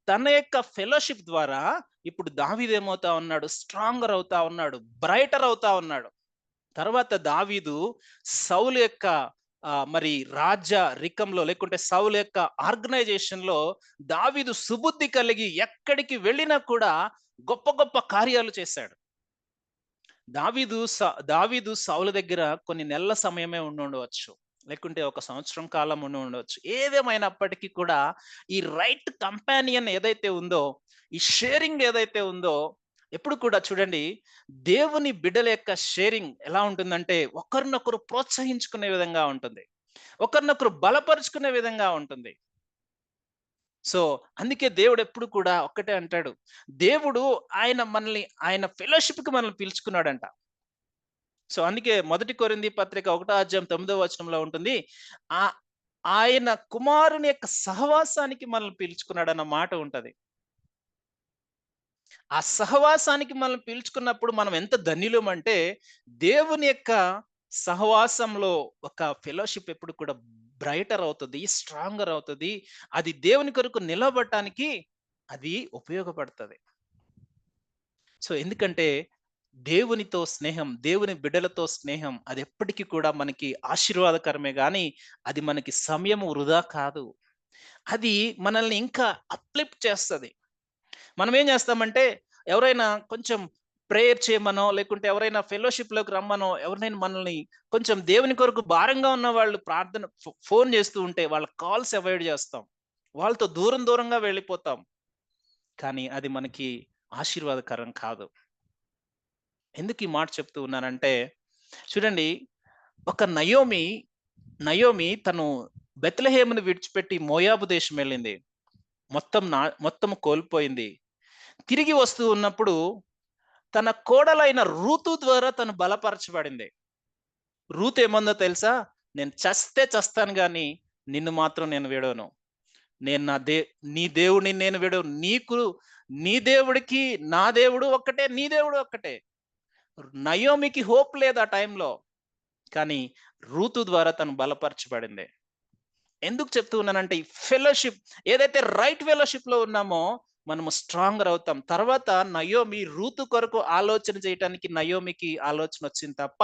తన యొక్క ఫెలోషిప్ ద్వారా ఇప్పుడు దావీదు ఏమవుతా ఉన్నాడు? స్ట్రాంగర్ అవుతా ఉన్నాడు, బ్రైటర్ అవుతా ఉన్నాడు. తర్వాత దావీదు సౌలు యొక్క మరి రాజ్య రికంలో, లేకుంటే సౌలు యొక్క ఆర్గనైజేషన్ లో దావీదు సుబుద్ధి కలిగి ఎక్కడికి వెళ్ళినా కూడా గొప్ప గొప్ప కార్యాలు చేశాడు. దావీదు సౌలు దగ్గర కొన్ని నెలల సమయమే ఉండి ఉండవచ్చు, లేకుంటే ఒక సంవత్సరం కాలం ఉండి ఉండవచ్చు. ఏదేమైనప్పటికీ కూడా ఈ రైట్ కంపానియన్ ఏదైతే ఉందో, ఈ షేరింగ్ ఏదైతే ఉందో, ఎప్పుడు కూడా చూడండి, దేవుని బిడ్డల యొక్క షేరింగ్ ఎలా ఉంటుందంటే ఒకరినొకరు ప్రోత్సహించుకునే విధంగా ఉంటుంది, ఒకరినొకరు బలపరుచుకునే విధంగా ఉంటుంది. సో అందుకే దేవుడు ఎప్పుడు కూడా ఒక్కటే అంటాడు. దేవుడు ఆయన మనల్ని, ఆయన ఫెలోషిప్ కి మనల్ని పిలుచుకున్నాడంట. సో అందుకే మొదటి కొరింథీ పత్రిక 1:9 ఉంటుంది. ఆ ఆయన కుమారుని యొక్క సహవాసానికి మనల్ని పిలుచుకున్నాడన్న మాట ఉంటది. ఆ సహవాసానికి మనం పిలుచుకున్నప్పుడు మనం ఎంత ధన్యులమంటే, దేవుని యొక్క సహవాసంలో ఒక ఫెలోషిప్ ఎప్పుడు కూడా బ్రైటర్ అవుతది, స్ట్రాంగర్ అవుతది. అది దేవుని కొరకు నిలబడటానికి అది ఉపయోగపడతది. సో, ఎందుకంటే దేవునితో స్నేహం, దేవుని బిడ్డలతో స్నేహం అది ఎప్పటికి కూడా మనకి ఆశీర్వాదకరమే గానీ, అది మనకి సమయం వృధా కాదు. అది మనల్ని ఇంకా అప్‌లిఫ్ట్ చేస్తది. మనం ఏం చేస్తామంటే, ఎవరైనా కొంచెం ప్రేయర్ చేయమనో, లేకుంటే ఎవరైనా ఫెలోషిప్‌లోకి రమ్మనో, ఎవరినైనా మనల్ని కొంచెం దేవుని కొరకు భారంగా ఉన్న వాళ్ళు ప్రార్థన ఫోను చేస్తూ ఉంటే, వాళ్ళ కాల్స్ అవాయిడ్ చేస్తాం. వాళ్ళతో దూరం దూరంగా వెళ్ళిపోతాం. కానీ అది మనకి ఆశీర్వాదకరం కాదు. ఎందుకు ఈ మాట చెప్తూ ఉన్నానంటే, చూడండి ఒక నయోమి తను బెత్లెహేముని విడిచిపెట్టి మోయాబు దేశం వెళ్ళింది. మొత్తం కోల్పోయింది. తిరిగి వస్తూ ఉన్నప్పుడు తన కోడలైన రూతు ద్వారా తను బలపరచబడింది. రూతు ఏమందో తెలుసా? నేను చస్తే చస్తాను గాని నిన్ను మాత్రం నేను విడవను. నేను నీ దేవుడిని నేను విడవను. నీ దేవుడికి నా దేవుడు ఒక్కటే, నీ దేవుడు ఒక్కటే. నయోమికి హోప్ లేదు ఆ టైంలో. కానీ రూతు ద్వారా తను బలపరచబడింది. ఎందుకు చెప్తూ ఉన్నానంటే ఈ ఫెలోషిప్ ఏదైతే రైట్ ఫెలోషిప్‌లో ఉన్నామో మనము స్ట్రాంగర్ అవుతాం. తర్వాత నయోమి రూతు కొరకు ఆలోచన చేయటానికి నయోమికి ఆలోచన వచ్చింది తప్ప,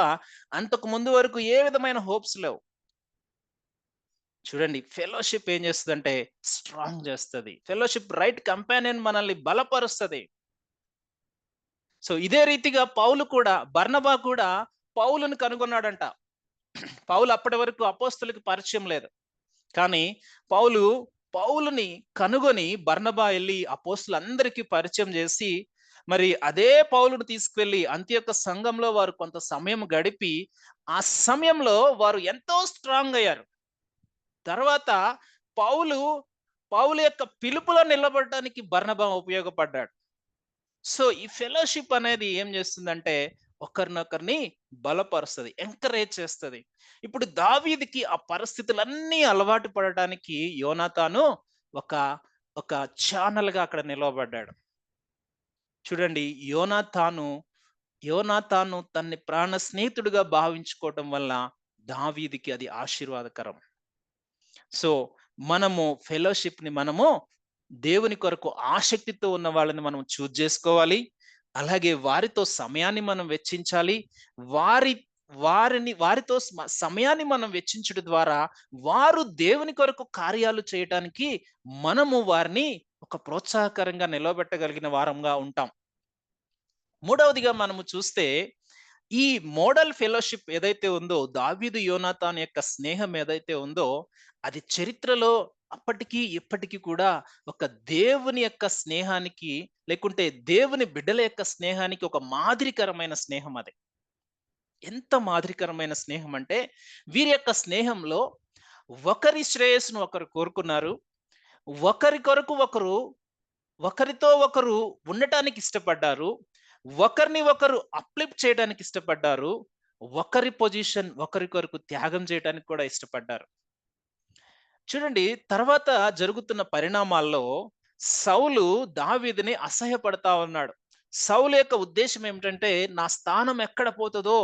అంతకు ముందు వరకు ఏ విధమైన హోప్స్ లేవు. చూడండి ఫెలోషిప్ ఏం చేస్తదంటే స్ట్రాంగ్ చేస్తది. ఫెలోషిప్ రైట్ కంపానియన్ మనల్ని బలపరుస్తది. సో ఇదే రీతిగా బర్నబా కూడా పౌలుని కనుగొన్నాడంట. పౌలు అప్పటి వరకు అపోస్తలుకి పరిచయం లేదు. కానీ పౌలు పౌలుని కనుగొని బర్నబా ఎళ్లి అపోస్తలులందరికీ పరిచయం చేసి, మరి అదే పౌలుని తీసుకువెళ్ళి అంతియొక్క సంఘంలో వారు కొంత సమయం గడిపి, ఆ సమయంలో వారు ఎంతో స్ట్రాంగ్ అయ్యారు. తర్వాత పౌలు, పౌలు యొక్క పిలుపులో నిలబడడానికి బర్నబా ఉపయోగపడ్డాడు. సో, ఈ ఫెలోషిప్ అనేది ఏం చేస్తుందంటే, ఒకరినొకరిని బలపరుస్తది. ఎంకరేజ్ చేస్తది. ఇప్పుడు దావీదుకి ఆ పరిస్థితులన్నీ అలవాటు పడటానికి యోనాతాను ఒక, ఒక ఛానెల్‌గా అక్కడ నిలవబడ్డాడు. చూడండి యోనాతాను తన్ని ప్రాణ స్నేహితుడిగా భావించుకోవటం వల్ల దావీదుకి అది ఆశీర్వాదకరం. సో, మనము దేవుని కొరకు ఆసక్తితో ఉన్న వాళ్ళని మనం చూజ్ చేసుకోవాలి. అలాగే వారితో సమయాన్ని మనం వెచ్చించాలి. వారి వారితో సమయాన్ని మనం వెచ్చించడం ద్వారా వారు దేవుని కొరకు కార్యాలు చేయటానికి మనము వారిని ఒక ప్రోత్సాహకరంగా నిలవబెట్టగలిగిన వారంగా ఉంటాం. మూడవదిగా మనము చూస్తే ఈ మోడల్ ఫెలోషిప్ ఏదైతే ఉందో దావీదు యోనాతాన్ యొక్క స్నేహం ఏదైతే ఉందో అది చరిత్రలో అప్పటికి ఇప్పటికి కూడా ఒక దేవుని యొక్క స్నేహానికి లేకుంటే దేవుని బిడ్డల యొక్క స్నేహానికి ఒక మాదిరికరమైన స్నేహం అది. ఎంత మాదిరికరమైన స్నేహం అంటే వీరి యొక్క స్నేహంలో ఒకరి శ్రేయస్సును ఒకరు కోరుకున్నారు. ఒకరి కొరకు ఒకరు ఒకరితో ఒకరు ఉండటానికి ఇష్టపడ్డారు. ఒకరిని ఒకరు అప్‌లిఫ్ట్ చేయడానికి ఇష్టపడ్డారు. ఒకరి పొజిషన్ ఒకరి కొరకు త్యాగం చేయడానికి కూడా ఇష్టపడ్డారు. చూడండి తర్వాత జరుగుతున్న పరిణామాల్లో సౌలు దావీదుని అసహ్యపడతా ఉన్నాడు. సౌలు యొక్క ఉద్దేశ్యం ఏమిటంటే నా స్థానం ఎక్కడ పోతదో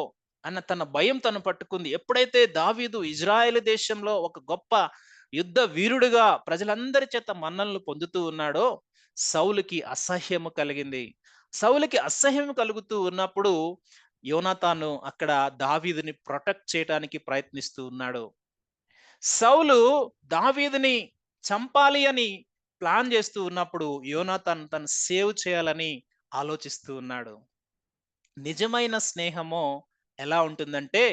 అన్న తన భయం తను పట్టుకుంది. ఎప్పుడైతే దావీదు ఇజ్రాయెల్ దేశంలో ఒక గొప్ప యుద్ధ వీరుడిగా ప్రజలందరి చేత మన్ననలు పొందుతూ ఉన్నాడో సౌలుకి అసహ్యము కలిగింది. సౌలుకి అసహ్యం కలుగుతూ ఉన్నప్పుడు యోనాతాను అక్కడ దావీదుని ప్రొటెక్ట్ చేయడానికి ప్రయత్నిస్తూ ఉన్నాడు. సౌలు దావీదుని చంపాలి అని ప్లాన్ చేస్తూ ఉన్నప్పుడు యోనాతాన్ తను సేవ్ చేయాలని ఆలోచిస్తూ ఉన్నాడు. నిజమైన స్నేహము ఎలా ఉంటుందంటే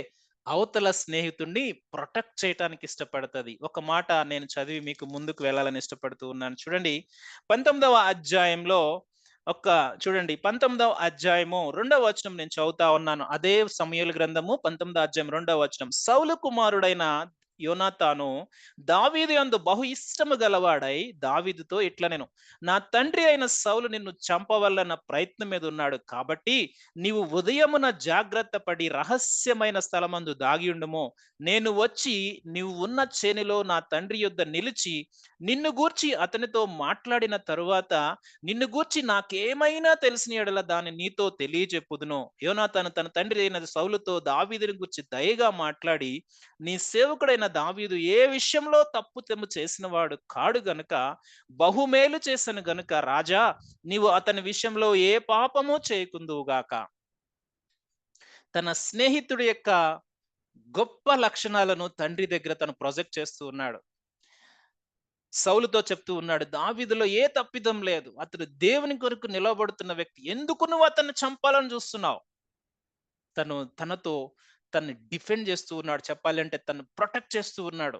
అవతల స్నేహితుడిని ప్రొటెక్ట్ చేయటానికి ఇష్టపడతది. ఒక మాట నేను చదివి మీకు ముందుకు వెళ్ళాలని ఇష్టపడుతూ ఉన్నాను. చూడండి 19వ అధ్యాయంలో ఒక చూడండి 19వ అధ్యాయము 2వ వచనం నేను చదువుతా ఉన్నాను. అదే సమూయేలు గ్రంథము 19వ అధ్యాయం 2వ వచనం. సౌలు కుమారుడైన యోనాతాను దావీదు యందు బహు ఇష్టము గలవాడై దావీదుతో ఇట్లా నేను నా తండ్రి అయిన సౌలు నిన్ను చంపవలన ప్రయత్నం మీద ఉన్నాడు కాబట్టి నీవు ఉదయమున జాగ్రత్త పడి రహస్యమైన స్థలమందు దాగి ఉండుము. నేను వచ్చి నీవు ఉన్న చేనిలో నా తండ్రి యొద్ద నిలిచి నిన్ను గూర్చి అతనితో మాట్లాడిన తరువాత నిన్ను గూర్చి నాకేమైనా తెలిసిన యెడల దాన్ని నీతో తెలియజెప్పుదును. యోనాతాను తన తండ్రి అయిన సౌలుతో దావీదుని గూర్చి దయగా మాట్లాడి, నీ సేవకుడైన దావీదు ఏ విషయంలో తప్పు చేసిన వాడు కాడు గనుక బహుమేలు చేసెను గనుక రాజా నీవు అతని విషయంలో ఏ పాపము చేయకుందువుగాక. తన స్నేహితుడి యొక్క గొప్ప లక్షణాలను తండ్రి దగ్గర తను ప్రొజెక్ట్ చేస్తూ ఉన్నాడు. సౌలుతో చెప్తూ ఉన్నాడు, దావీదులో ఏ తప్పిదం లేదు, అతడు దేవుని కొరకు నిలబడుతున్న వ్యక్తి, ఎందుకు నువ్వు అతన్ని చంపాలని చూస్తున్నావు? తనతో తన్ని డిఫెండ్ చేస్తూ ఉన్నాడు, చెప్పాలంటే తను ప్రొటెక్ట్ చేస్తూ ఉన్నాడు.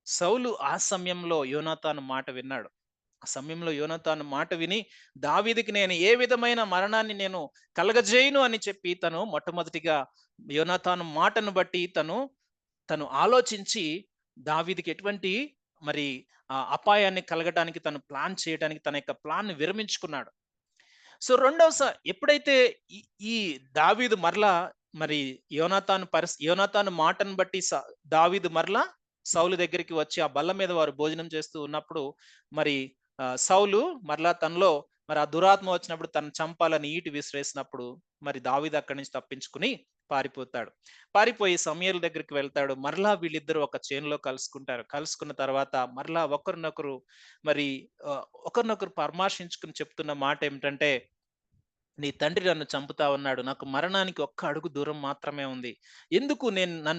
సౌలు ఆ సమయంలో యోనాతాను మాట విన్నాడు. ఆ సమయంలో యోనాతాను మాట విని దావీదుకి నేను ఏ విధమైన మరణాన్ని నేను కలగజేయను అని చెప్పి తను మొట్టమొదటిగా యోనాతాను మాటను బట్టి తను ఆలోచించి దావీదుకి ఎటువంటి మరి అపాయాన్ని కలగటానికి తను ప్లాన్ చేయడానికి తన యొక్క ప్లాన్ విరమించుకున్నాడు. సో ఎప్పుడైతే ఈ దావీదు మరలా మరి యోనాతాను మాటను బట్టి దావీదు మరలా సౌలు దగ్గరికి వచ్చి ఆ బల్ల మీద వారు భోజనం చేస్తూ ఉన్నప్పుడు మరి సౌలు మరలా తనలో మరి ఆ దురాత్మ వచ్చినప్పుడు తను చంపాలని ఈటి విసిరేసినప్పుడు మరి దావీదు అక్కడి నుంచి తప్పించుకుని పారిపోతాడు. పారిపోయి సమూయేలు దగ్గరికి వెళ్తాడు. మరలా వీళ్ళిద్దరూ ఒక చేనులో కలుసుకుంటారు. కలుసుకున్న తర్వాత మరలా ఒకరినొకరు పరామర్శించుకుని చెప్తున్న మాట ఏమిటంటే, నీ తండ్రి నన్ను చంపుతా ఉన్నాడు, నాకు మరణానికి ఒక్క అడుగు దూరం మాత్రమే ఉంది, ఎందుకు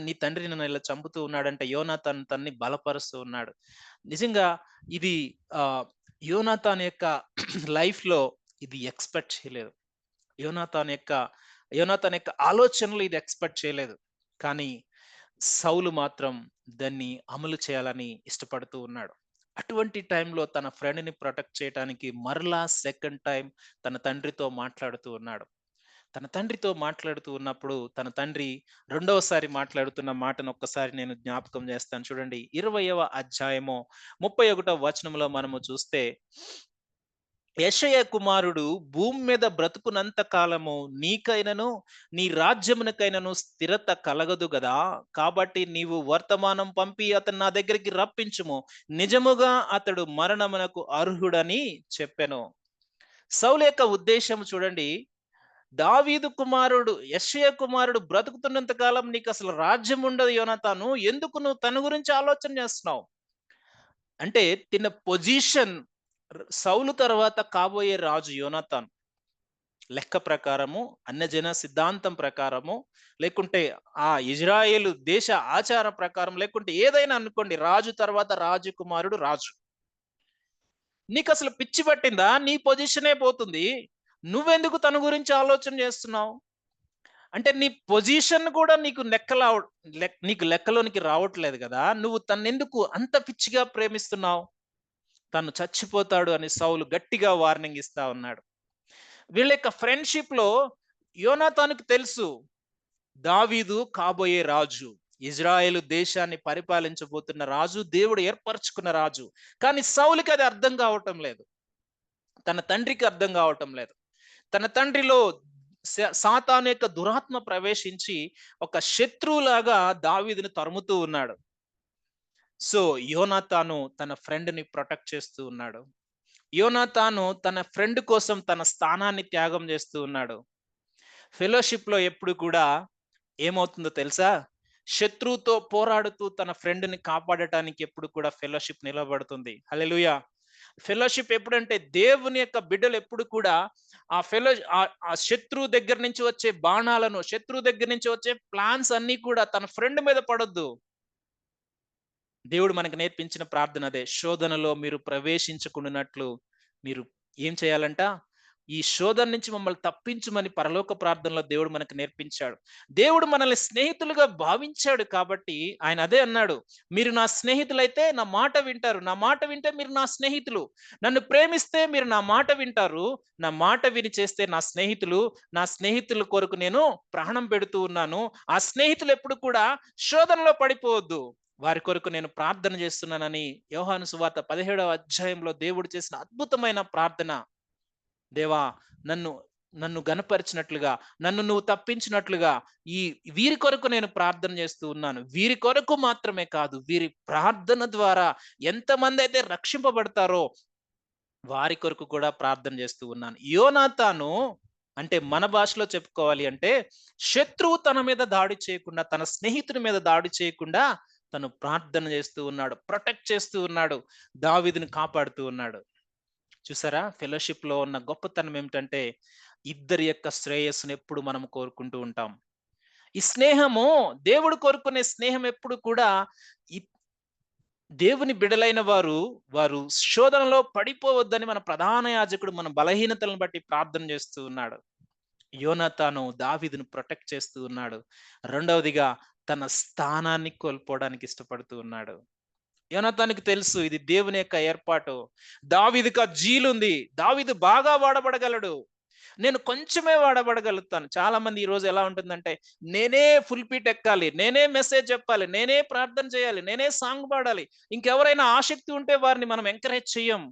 నీ తండ్రి నన్ను ఇలా చంపుతూ ఉన్నాడంటే యోనాతాను తన్ని బలపరుస్తూ ఉన్నాడు. నిజంగా ఇది యోనాతాను యొక్క లైఫ్ లో ఇది ఎక్స్పెక్ట్ చేయలేదు. యోనాతాను యొక్క ఆలోచనలు ఇది ఎక్స్పెక్ట్ చేయలేదు. కానీ సౌలు మాత్రం దాన్ని అమలు చేయాలని ఇష్టపడుతూ ఉన్నాడు. అటువంటి టైంలో తన ఫ్రెండ్ ని ప్రొటెక్ట్ చేయడానికి మరలా సెకండ్ టైం తన తండ్రితో మాట్లాడుతూ ఉన్నాడు. తన తండ్రితో మాట్లాడుతూ ఉన్నప్పుడు తన తండ్రి రెండవసారి మాట్లాడుతున్న మాటను ఒక్కసారి నేను జ్ఞాపకం చేస్తాను. చూడండి, 20వ అధ్యాయము 31వ వచనంలో మనము చూస్తే, యెషయా కుమారుడు భూమి మీద బ్రతుకునంత కాలము నీకైనను నీ రాజ్యమునకైనను స్థిరత కలగదు గదా. కాబట్టి నీవు వర్తమానం పంపి అతను నా దగ్గరికి రప్పించుము, నిజముగా అతడు మరణమునకు అర్హుడని చెప్పెను. సౌలు యొక్క ఉద్దేశం చూడండి, దావీదు కుమారుడు యెషయా కుమారుడు బ్రతుకుతున్నంత కాలం నీకు అసలు రాజ్యం ఉండదు యోనాతాను, ఎందుకు నువ్వు తన గురించి ఆలోచన చేస్తున్నావు అంటే, తిన పొజిషన్ సౌలు తర్వాత కాబోయే రాజు యోనాతాను లెక్క ప్రకారము, అన్యజన సిద్ధాంతం ప్రకారము, లేకుంటే ఆ ఇజ్రాయేలు దేశ ఆచార ప్రకారం, లేకుంటే ఏదైనా అనుకోండి, రాజు తర్వాత రాజకుమారుడు రాజు. నీకు అసలు పిచ్చి పట్టిందా? నీ పొజిషనే పోతుంది, నువ్వెందుకు తన గురించి ఆలోచన చేస్తున్నావు? అంటే నీ పొజిషన్ కూడా నీకు లెక్కలోనికి రావట్లేదు కదా, నువ్వు తన్నెందుకు అంత పిచ్చిగా ప్రేమిస్తున్నావు? తను చచ్చిపోతాడు అని సౌలు గట్టిగా వార్నింగ్ ఇస్తా ఉన్నాడు. వీళ్ళ యొక్క ఫ్రెండ్షిప్ లో యోనాతానుకు తెలుసు, దావీదు కాబోయే రాజు, ఇజ్రాయేలు దేశాన్ని పరిపాలించబోతున్న రాజు, దేవుడు ఏర్పరచుకున్న రాజు. కానీ సౌలుకి అది అర్థం కావటం లేదు, తన తండ్రికి అర్థం కావటం లేదు. తన తండ్రిలో సాతాను యొక్క దురాత్మ ప్రవేశించి ఒక శత్రువులాగా దావీదుని తరుముతూ ఉన్నాడు. సో యోనాతాను తన ఫ్రెండ్ ని ప్రొటెక్ట్ చేస్తూ ఉన్నాడు. యోనాతాను తన ఫ్రెండ్ కోసం తన స్థానాన్ని త్యాగం చేస్తూ ఉన్నాడు. ఫెలోషిప్ లో ఎప్పుడు కూడా ఏమవుతుందో తెలుసా? శత్రువుతో పోరాడుతూ తన ఫ్రెండ్ ని కాపాడటానికి ఎప్పుడు కూడా ఫెలోషిప్ నిలబడుతుంది. హల్లెలూయా. ఫెలోషిప్ ఎప్పుడంటే, దేవుని యొక్క బిడ్డలు ఎప్పుడు కూడా ఆ శత్రువు దగ్గర నుంచి వచ్చే బాణాలను, శత్రువు దగ్గర నుంచి వచ్చే ప్లాన్స్ అన్ని కూడా తన ఫ్రెండ్ మీద పడొద్దు. దేవుడు మనకు నేర్పించిన ప్రార్థన అదే, శోధనలో మీరు ప్రవేశించకుండానట్లు మీరు ఏం చేయాలంట? ఈ శోధన నుంచి మమ్మల్ని తప్పించుమని పరలోక ప్రార్థనలో దేవుడు మనకు నేర్పించాడు. దేవుడు మనల్ని స్నేహితులుగా భావించాడు కాబట్టి ఆయన అదే అన్నాడు, మీరు నా స్నేహితులైతే నా మాట వింటారు, నా మాట వింటే మీరు నా స్నేహితులు, నన్ను ప్రేమిస్తే మీరు నా మాట వింటారు, నా మాట విని చేస్తే నా స్నేహితులు, నా స్నేహితుల కొరకు నేను ప్రాణం పెడుతూ ఉన్నాను. ఆ స్నేహితులు ఎప్పుడు కూడా శోధనలో పడిపోవద్దు, వారి కొరకు నేను ప్రార్థన చేస్తున్నానని యోహాను సువార్త 17వ అధ్యాయంలో దేవుడు చేసిన అద్భుతమైన ప్రార్థన. దేవా, నన్ను నన్ను గనపరిచినట్లుగా, నన్ను నువ్వు తప్పించినట్లుగా ఈ వీరి కొరకు నేను ప్రార్థన చేస్తూ ఉన్నాను. వీరి కొరకు మాత్రమే కాదు, వీరి ప్రార్థన ద్వారా ఎంతమంది అయితే రక్షింపబడతారో వారి కొరకు కూడా ప్రార్థన చేస్తూ ఉన్నాను. యోనాతాను అంటే మన భాషలో చెప్పుకోవాలి అంటే, శత్రువు తన మీద దాడి చేయకుండా, తన స్నేహితుని మీద దాడి చేయకుండా తను ప్రార్థన చేస్తూ ఉన్నాడు, ప్రొటెక్ట్ చేస్తూ ఉన్నాడు, దావీదుని కాపాడుతూ ఉన్నాడు. చూసారా, ఫెలోషిప్ లో ఉన్న గొప్పతనం ఏమిటంటే ఇద్దరి యొక్క శ్రేయస్సును ఎప్పుడు మనం కోరుకుంటూ ఉంటాం. ఈ స్నేహము, దేవుడు కోరుకునే స్నేహం ఎప్పుడు కూడా ఈ దేవుని బిడలైన వారు శోధనలో పడిపోవద్దని మన ప్రధాన యాజకుడు మన బలహీనతలను బట్టి ప్రార్థన చేస్తూ ఉన్నాడు. యోనాతాను దావీదును ప్రొటెక్ట్ చేస్తూ ఉన్నాడు. రెండవదిగా తన స్థానాన్ని కోల్పోవడానికి ఇష్టపడుతూ ఉన్నాడు. యోనాతానికి తెలుసు ఇది దేవుని యొక్క ఏర్పాటు. దావీదుకు ఆ జీలుంది, దావీదు బాగా వాడబడగలడు, నేను కొంచెమే వాడబడగలుగుతాను. చాలా మంది ఈ రోజు ఎలా ఉంటుందంటే, నేనే ఫుల్ పీట్ ఎక్కాలి, నేనే మెసేజ్ చెప్పాలి, నేనే ప్రార్థన చేయాలి, నేనే సాంగ్ పాడాలి. ఇంకెవరైనా ఆసక్తి ఉంటే వారిని మనం ఎంకరేజ్ చెయ్యం,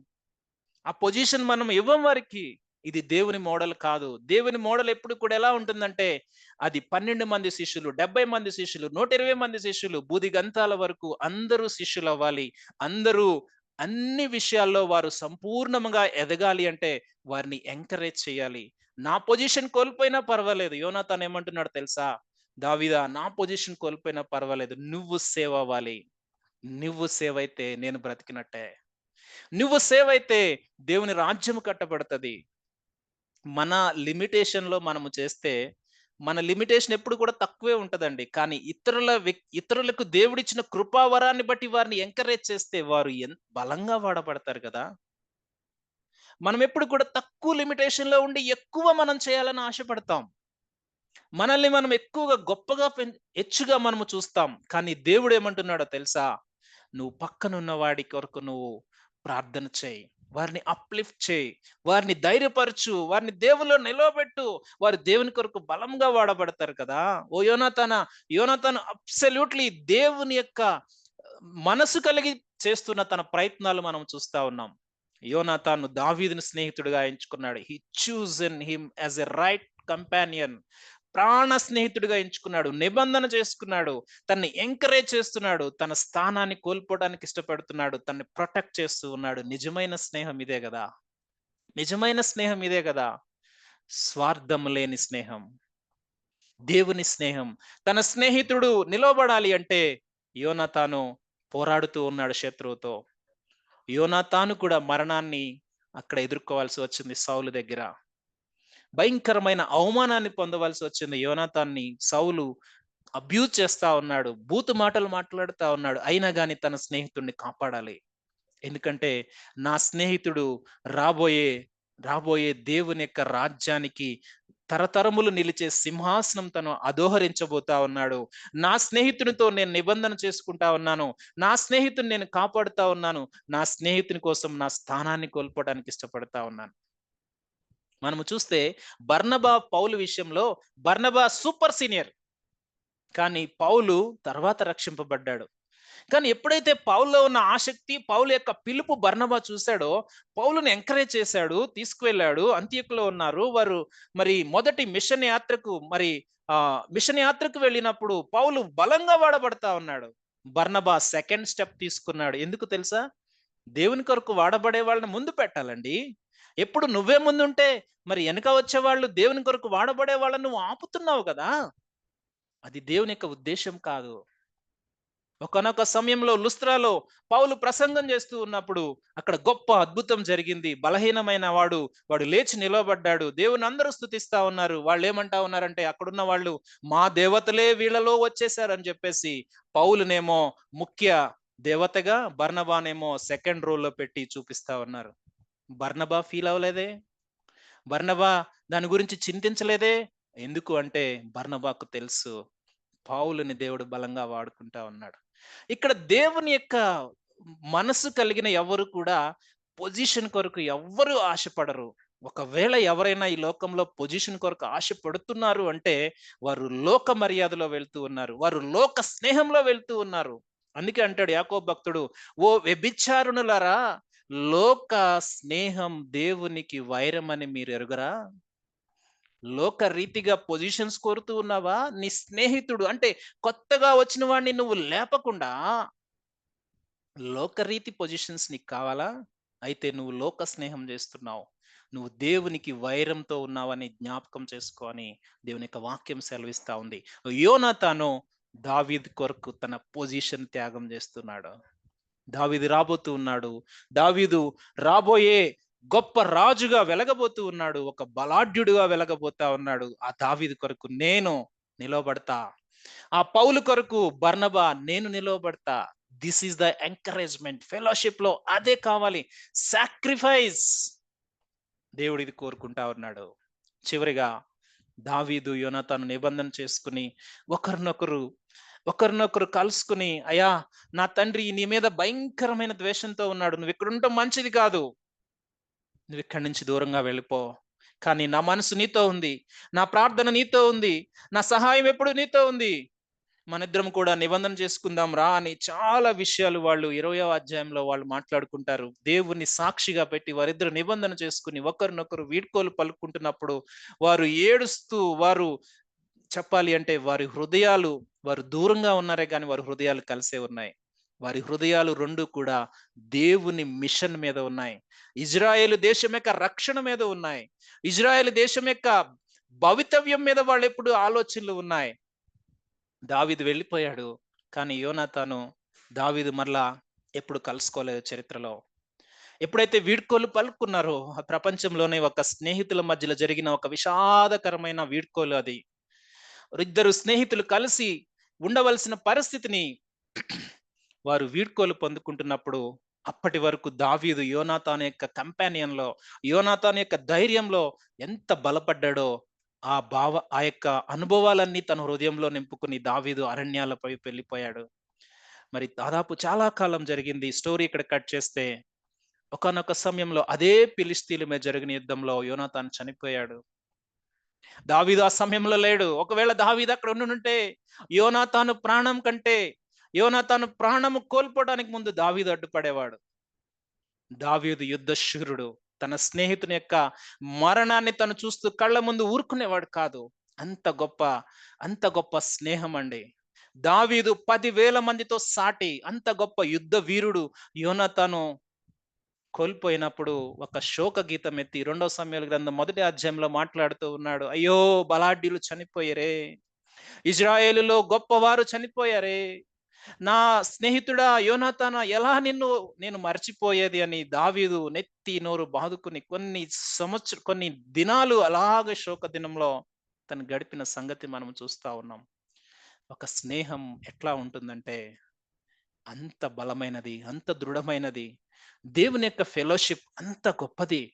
ఆ పొజిషన్ మనం ఇవ్వం వారికి. ఇది దేవుని మోడల్ కాదు. దేవుని మోడల్ ఎప్పుడు కూడా ఎలా ఉంటుందంటే, అది 12 మంది శిష్యులు, 70 మంది శిష్యులు, 120 మంది శిష్యులు, బూది గంతాల వరకు అందరూ శిష్యులు అవ్వాలి. అందరూ అన్ని విషయాల్లో వారు సంపూర్ణంగా ఎదగాలి అంటే వారిని ఎంకరేజ్ చేయాలి. నా పొజిషన్ కోల్పోయినా పర్వాలేదు. యోనాతాన్ ఏమంటున్నాడు తెలుసా? దావీదా, నా పొజిషన్ కోల్పోయినా పర్వాలేదు, నువ్వు సేవ్ అవ్వాలి. నువ్వు సేవ్ అయితే నేను బ్రతికినట్టే. నువ్వు సేవ్ అయితే దేవుని రాజ్యం కట్టబడుతుంది. మన లిమిటేషన్ లో మనము చేస్తే, మన లిమిటేషన్ ఎప్పుడు కూడా తక్కువే ఉంటదండి. కానీ ఇతరులకు దేవుడిచ్చిన కృపావరాన్ని బట్టి వారిని ఎంకరేజ్ చేస్తే వారు బలంగా వాడబడతారు కదా. మనం ఎప్పుడు కూడా తక్కువ లిమిటేషన్ లో ఉండి ఎక్కువ మనం చేయాలని ఆశపడతాం. మనల్ని మనం ఎక్కువగా గొప్పగా హెచ్చుగా మనము చూస్తాం. కానీ దేవుడు ఏమంటున్నాడో తెలుసా? నువ్వు పక్కనున్న వాడి కొరకు నువ్వు ప్రార్థన చేయి, వారిని అప్లిఫ్ట్ చేయి, వారిని ధైర్యపరచు, వారిని దేవుల్లో నిలవబెట్టు. వారు దేవుని కొరకు బలంగా వాడబడతారు కదా. ఓ యోనాతాను అబ్సల్యూట్లీ దేవుని యొక్క మనసు కలిగి చేస్తున్న తన ప్రయత్నాలు మనం చూస్తా ఉన్నాం. యోనాతాను దావీదుని స్నేహితుడిగా ఎంచుకున్నాడు. He chosen him as a right companion. ప్రాణ స్నేహితుడిగా ఎంచుకున్నాడు, నిబంధన చేసుకున్నాడు, తన్ని ఎంకరేజ్ చేస్తున్నాడు, తన స్థానాన్ని కోల్పోవడానికి ఇష్టపడుతున్నాడు, తన్ని ప్రొటెక్ట్ చేస్తూ ఉన్నాడు. నిజమైన స్నేహం ఇదే కదా. నిజమైన స్నేహం ఇదే కదా. స్వార్థం లేని స్నేహం, దేవుని స్నేహం. తన స్నేహితుడు నిలవబడాలి అంటే యోనాతాను పోరాడుతూ ఉన్నాడు శత్రువుతో. యోనాతాను కూడా మరణాన్ని అక్కడ ఎదుర్కోవాల్సి వచ్చింది సౌలు దగ్గర. భయంకరమైన అవమానాన్ని పొందవలసి వచ్చింది. యోనాతాన్ని సౌలు అబ్యూజ్ చేస్తా ఉన్నాడు, బూతు మాటలు మాట్లాడుతా ఉన్నాడు. అయినా గాని తన స్నేహితుడిని కాపాడాలి. ఎందుకంటే నా స్నేహితుడు రాబోయే రాబోయే దేవుని యొక్క రాజ్యానికి తరతరములు నిలిచే సింహాసనం తను అధోహరించబోతా ఉన్నాడు. నా స్నేహితునితో నేను నిబంధన చేసుకుంటా ఉన్నాను, నా స్నేహితుని నేను కాపాడుతా ఉన్నాను, నా స్నేహితుని కోసం నా స్థానాన్ని కోల్పోవడానికి ఇష్టపడతా ఉన్నాను. మనము చూస్తే బర్నబా పౌలు విషయంలో, బర్నబా సూపర్ సీనియర్, కానీ పౌలు తర్వాత రక్షింపబడ్డాడు. కానీ ఎప్పుడైతే పౌల్లో ఉన్న ఆసక్తి, పౌలు యొక్క పిలుపు బర్నబా చూశాడో, పౌలుని ఎంకరేజ్ చేశాడు, తీసుకువెళ్ళాడు. అంత్యకులో ఉన్నారు వారు. మరి మొదటి మిషన్ యాత్రకు వెళ్ళినప్పుడు పౌలు బలంగా వాడబడతా ఉన్నాడు. బర్నబా సెకండ్ స్టెప్ తీసుకున్నాడు. ఎందుకు తెలుసా? దేవుని కొరకు వాడబడే వాళ్ళని ముందు పెట్టాలండి. ఎప్పుడు నువ్వే ముందుంటే మరి వెనక వచ్చే వాళ్ళు దేవుని కొరకు వాడబడే వాళ్ళని నువ్వు ఆపుతున్నావు కదా. అది దేవుని యొక్క ఉద్దేశం కాదు. ఒకానొక సమయంలో లుస్త్రాలో పౌలు ప్రసంగం చేస్తూ ఉన్నప్పుడు అక్కడ గొప్ప అద్భుతం జరిగింది. బలహీనమైన వాడు లేచి నిలవబడ్డాడు. దేవుని అందరూ స్తుతిస్తా ఉన్నారు. వాళ్ళు ఏమంటా ఉన్నారంటే, అక్కడున్న వాళ్ళు మా దేవతలే వీళ్ళలో వచ్చేసారని చెప్పేసి పౌలునేమో ముఖ్య దేవతగా, బర్నబానేమో సెకండ్ రోల్లో పెట్టి చూపిస్తా ఉన్నారు. బర్నబా ఫీల్ అవ్వలేదే, బర్నబా దాని గురించి చింతించలేదే. ఎందుకు అంటే బర్నబాకు తెలుసు పౌలుని దేవుడు బలంగా వాడుకుంటా ఉన్నాడు. ఇక్కడ దేవుని యొక్క మనసు కలిగిన ఎవరు కూడా పొజిషన్ కొరకు ఎవ్వరు ఆశపడరు. ఒకవేళ ఎవరైనా ఈ లోకంలో పొజిషన్ కొరకు ఆశపడుతున్నారు అంటే వారు లోక మర్యాదలో వెళ్తూ ఉన్నారు, వారు లోక స్నేహంలో వెళ్తూ ఉన్నారు. అందుకే అంటాడు యాకోబు భక్తుడు, ఓ వ్యభిచారుణులారా, లోక స్నేహం దేవునికి వైరమని మీరు ఎరుగరా? లోక రీతిగా పొజిషన్స్ కోరుతూ ఉన్నావా? నీ స్నేహితుడు అంటే కొత్తగా వచ్చిన వాడిని నువ్వు లేపకుండా లోకరీతి పొజిషన్స్ నీకు కావాలా? అయితే నువ్వు లోక స్నేహం చేస్తున్నావు. నువ్వు దేవునికి వైరంతో ఉన్నావని జ్ఞాపకం చేసుకో అని దేవుని యొక్క వాక్యం సెలవిస్తా ఉంది. యోనాతాను దావీదు కొరకు తన పొజిషన్ త్యాగం చేస్తున్నాడు. దావీదు రాబోతూ ఉన్నాడు. దావీదు రాబోయే గొప్ప రాజుగా వెలగబోతూ ఉన్నాడు. ఒక బలాఢ్యుడుగా వెలగబోతా ఉన్నాడు. ఆ దావీదు కొరకు నేను నిలవబడతా. ఆ పౌలు కొరకు బర్నబా నేను నిలవబడతా. This is the encouragement. Fellowship లో అదే కావాలి. సాక్రిఫైస్ దేవుడు ఇది కోరుకుంటా ఉన్నాడు. చివరిగా దావీదు యోనాతాను నిబంధన చేసుకుని ఒకరినొకరు ఒకరినొకరు కలుసుకుని, అయ్యా నా తండ్రి నీ మీద భయంకరమైన ద్వేషంతో ఉన్నాడు, నువ్వు ఇక్కడ ఉండటం మంచిది కాదు, నువ్వు ఇక్కడి నుంచి దూరంగా వెళ్ళిపో. కానీ నా మనసు నీతో ఉంది, నా ప్రార్థన నీతో ఉంది, నా సహాయం ఎప్పుడు నీతో ఉంది, మనిద్దరం కూడా నిబంధన చేసుకుందాం రా అని చాలా విషయాలు వాళ్ళు 20వ అధ్యాయంలో వాళ్ళు మాట్లాడుకుంటారు. దేవుని సాక్షిగా పెట్టి వారిద్దరు నిబంధన చేసుకుని ఒకరినొకరు వీడ్కోలు పలుకుంటున్నప్పుడు వారు ఏడుస్తూ, వారు చెప్పాలి అంటే వారి హృదయాలు, వారు దూరంగా ఉన్నారే కానీ వారి హృదయాలు కలిసే ఉన్నాయి. వారి హృదయాలు రెండు కూడా దేవుని మిషన్ మీద ఉన్నాయి. ఇజ్రాయేలు దేశం యొక్క రక్షణ మీద ఉన్నాయి. ఇజ్రాయేలు దేశం యొక్క భవితవ్యం మీద వాళ్ళు ఎప్పుడు ఆలోచనలు ఉన్నాయి. దావీదు వెళ్ళిపోయాడు, కానీ యోనాతాను దావీదు మరలా ఎప్పుడు కలుసుకోలేదు చరిత్రలో. ఎప్పుడైతే వీడ్కోలు పలుకున్నారో ఆ ప్రపంచంలోనే ఒక స్నేహితుల మధ్యలో జరిగిన ఒక విషాదకరమైన వీడ్కోలు అది. ఇద్దరు స్నేహితులు కలిసి ఉండవలసిన పరిస్థితిని వారు వీడ్కోలు పొందుకుంటున్నప్పుడు అప్పటి వరకు దావీదు యోనాతాను యొక్క కంపానియన్ లో, యోనాతాను యొక్క ధైర్యంలో ఎంత బలపడ్డాడో ఆ యొక్క అనుభవాలన్నీ తన హృదయంలో నింపుకుని దావీదు అరణ్యాలపై వెళ్ళిపోయాడు. మరి దాదాపు చాలా కాలం జరిగింది. స్టోరీ ఇక్కడ కట్ చేస్తే ఒకానొక సమయంలో అదే ఫిలిష్తీయుల మీద జరిగిన యుద్ధంలో యోనాతాను చనిపోయాడు. దావీదు ఆ సమయంలో లేడు. ఒకవేళ దావీదు అక్కడ ఉండుంటే యోనాతాను ప్రాణము కోల్పోవడానికి ముందు దావీదు అడ్డుపడేవాడు. దావీదు యుద్ధ శూరుడు. తన స్నేహితుని యొక్క మరణాన్ని తను చూస్తూ కళ్ళ ముందు ఊరుకునేవాడు కాదు. అంత గొప్ప స్నేహం అండి. దావీదు 10,000 మందితో సాటి అంత గొప్ప యుద్ధ వీరుడు యోనాతాను కోల్పోయినప్పుడు ఒక శోక గీతం ఎత్తి 2 సమూయేలు గ్రంథం 1వ అధ్యాయంలో మాట్లాడుతూ ఉన్నాడు. అయ్యో బలాఢ్యులు చనిపోయారే, ఇజ్రాయేలులో గొప్పవారు చనిపోయారే, నా స్నేహితుడా యోనాతానా ఎలా నేను మర్చిపోయేది అని దావీదు నెత్తి నోరు బాదుకుని కొన్ని దినాలు అలాగే శోక దినంలో తను గడిపిన సంగతి మనం చూస్తా ఉన్నాం. ఒక స్నేహం ఎట్లా ఉంటుందంటే అంత బలమైనది, అంత దృఢమైనది. దేవుని యొక్క ఫెలోషిప్ అంత గొప్పది.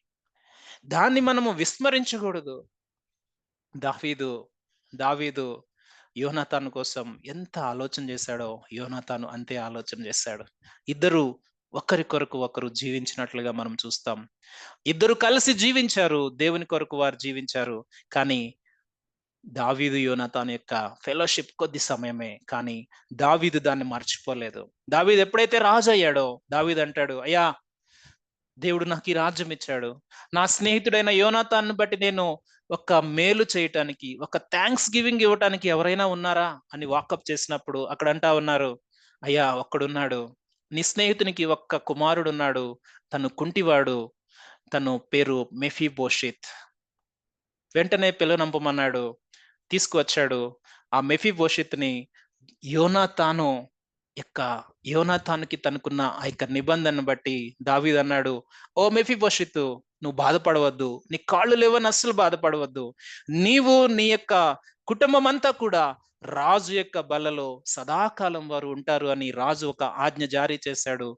దాన్ని మనము విస్మరించకూడదు. దావీదు దావీదు యోనాతాను కోసం ఎంత ఆలోచన చేశాడో యోనాతాను అంతే ఆలోచన చేశాడు. ఇద్దరు ఒకరి కొరకు ఒకరు జీవించినట్లుగా మనం చూస్తాం. ఇద్దరు కలిసి జీవించారు, దేవుని కొరకు వారు జీవించారు. కానీ దావీదు యోనాతాను యొక్క ఫెలోషిప్ కొద్ది సమయమే, కానీ దావీదు దాన్ని మర్చిపోలేదు. దావీదు ఎప్పుడైతే రాజు అయ్యాడో దావీదు అంటాడు, అయ్యా దేవుడు నాకు ఈ రాజ్యం ఇచ్చాడు, నా స్నేహితుడైన యోనాతాన్ని బట్టి నేను ఒక మేలు చేయటానికి, ఒక థ్యాంక్స్ గివింగ్ ఇవ్వటానికి ఎవరైనా ఉన్నారా అని వాకప్ చేసినప్పుడు అక్కడ అంటా ఉన్నారు, అయ్యా ఒక్కడున్నాడు, నీ స్నేహితునికి ఒక్క కుమారుడు ఉన్నాడు, తను కుంటివాడు, తను పేరు మెఫీబోషెత్. వెంటనే పిల్లనంపమన్నాడు, తీసుకువచ్చాడు. ఆ మెఫీబోషెత్ని యోనాతాను యొక్క యోనాతానుకి తనకున్న ఆ యొక్క నిబంధనను బట్టి దావీదు అన్నాడు, ఓ మెఫీబోషెతు, నువ్వు బాధపడవద్దు, నీ కాళ్ళు లేవని అస్సలు బాధపడవద్దు, నీవు నీ యొక్క కుటుంబం అంతా కూడా రాజు యొక్క బలలో సదాకాలం వారు ఉంటారు అని రాజు ఒక ఆజ్ఞ జారీ చేశాడు.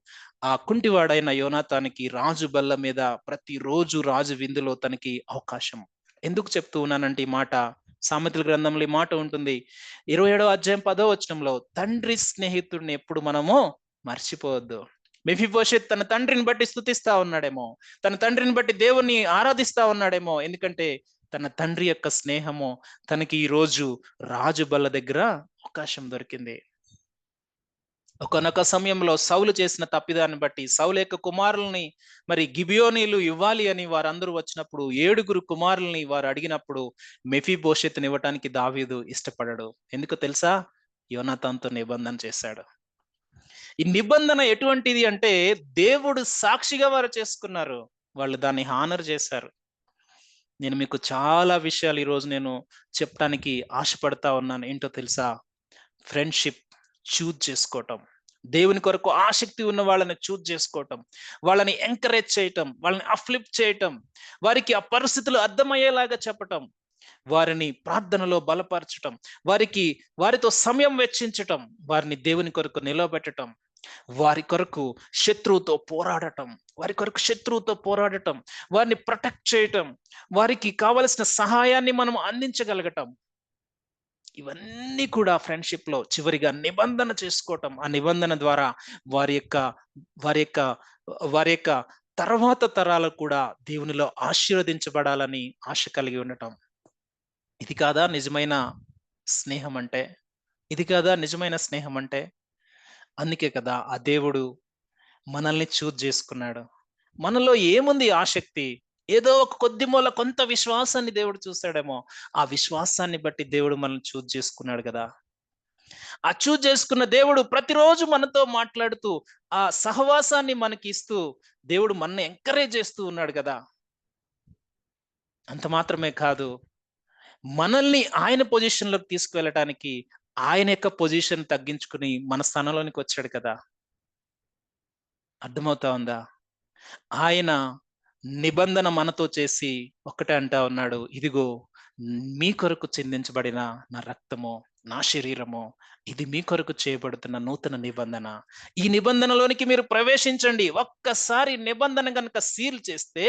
ఆ కుంటివాడైన యోనాతానికి రాజు బల్ల మీద ప్రతిరోజు రాజు విందులో తనకి అవకాశం. ఎందుకు చెప్తూ ఉన్నానంటే ఈ మాట, సామెతల గ్రంథంలో ఈ మాట ఉంటుంది 27వ అధ్యాయం 10వ వచనంలో, తండ్రి స్నేహితుడిని ఎప్పుడు మనము మర్చిపోవద్దు. మెఫీబోషెత్ తన తండ్రిని బట్టి స్తుతిస్తా ఉన్నాడేమో, తన తండ్రిని బట్టి దేవుణ్ణి ఆరాధిస్తా ఉన్నాడేమో, ఎందుకంటే తన తండ్రి యొక్క స్నేహము తనకి ఈ రోజు రాజు బల్ల దగ్గర అవకాశం దొరికింది. ఒకానొక సమయంలో సౌలు చేసిన తప్పిదాన్ని బట్టి సౌలు యొక్క కుమారుల్ని మరి గిబియోనీలు ఇవ్వాలి అని వారందరూ వచ్చినప్పుడు 7 కుమారుల్ని వారు అడిగినప్పుడు మెఫీబోషెతుని ఇవ్వటానికి దావీదు ఇష్టపడడు. ఎందుకో తెలుసా? యోనాతానుతో నిబంధన చేశాడు. ఈ నిబంధన ఎటువంటిది అంటే దేవుడు సాక్షిగా వారు చేసుకున్నారు. వాళ్ళు దాన్ని హానర్ చేశారు. నేను మీకు చాలా విషయాలు ఈరోజు నేను చెప్పడానికి ఆశపడతా ఉన్నాను. ఏంటో తెలుసా? ఫ్రెండ్షిప్ చూజ్ చేసుకోవటం, దేవుని కొరకు ఆసక్తి ఉన్న వాళ్ళని చూజ్ చేసుకోవటం, వాళ్ళని ఎంకరేజ్ చేయటం, వాళ్ళని అప్లిఫ్ట్ చేయటం, వారికి ఆ పరిస్థితులు అర్థమయ్యేలాగా చెప్పటం, వారిని ప్రార్థనలో బలపరచటం, వారితో సమయం వెచ్చించటం, వారిని దేవుని కొరకు నిలవబెట్టటం, వారి కొరకు శత్రువుతో పోరాడటం, వారిని ప్రొటెక్ట్ చేయటం, వారికి కావలసిన సహాయాన్ని మనం అందించగలగటం, ఇవన్నీ కూడా ఫ్రెండ్షిప్ లో చివరిగా నిబంధన చేసుకోవటం. ఆ నిబంధన ద్వారా వారి యొక్క వారి యొక్క వారి యొక్క తర్వాత తరాలు కూడా దేవునిలో ఆశీర్వదించబడాలని ఆశ కలిగి ఉండటం. ఇది కాదా నిజమైన స్నేహం అంటే? ఇది కాదా నిజమైన స్నేహం అంటే? అందుకే కదా ఆ దేవుడు మనల్ని చూజ్ చేసుకున్నాడు. మనలో ఏముంది ఆసక్తి? ఏదో ఒక కొద్ది మూల కొంత విశ్వాసాన్ని దేవుడు చూసాడేమో. ఆ విశ్వాసాన్ని బట్టి దేవుడు మనల్ని చూజ్ చేసుకున్నాడు కదా! ఆ చూజ్ చేసుకున్న దేవుడు ప్రతిరోజు మనతో మాట్లాడుతూ, ఆ సహవాసాన్ని మనకి ఇస్తూ, దేవుడు మనల్ని ఎంకరేజ్ చేస్తూ ఉన్నాడు కదా! అంత మాత్రమే కాదు, మనల్ని ఆయన పొజిషన్‌లోకి తీసుకువెళ్ళటానికి ఆయన యొక్క పొజిషన్ తగ్గించుకొని మన స్థానంలోనికి వచ్చాడు కదా! అర్థమవుతా ఉందా? ఆయన నిబంధన మనతో చేసి ఒక్కటే అంటా ఉన్నాడు. ఇదిగో మీ కొరకు చిందించబడిన నా రక్తము, నా శరీరము, ఇది మీ కొరకు చేయబడుతున్న నూతన నిబంధన. ఈ నిబంధనలోనికి మీరు ప్రవేశించండి. ఒక్కసారి నిబంధన గనుక సీల్ చేస్తే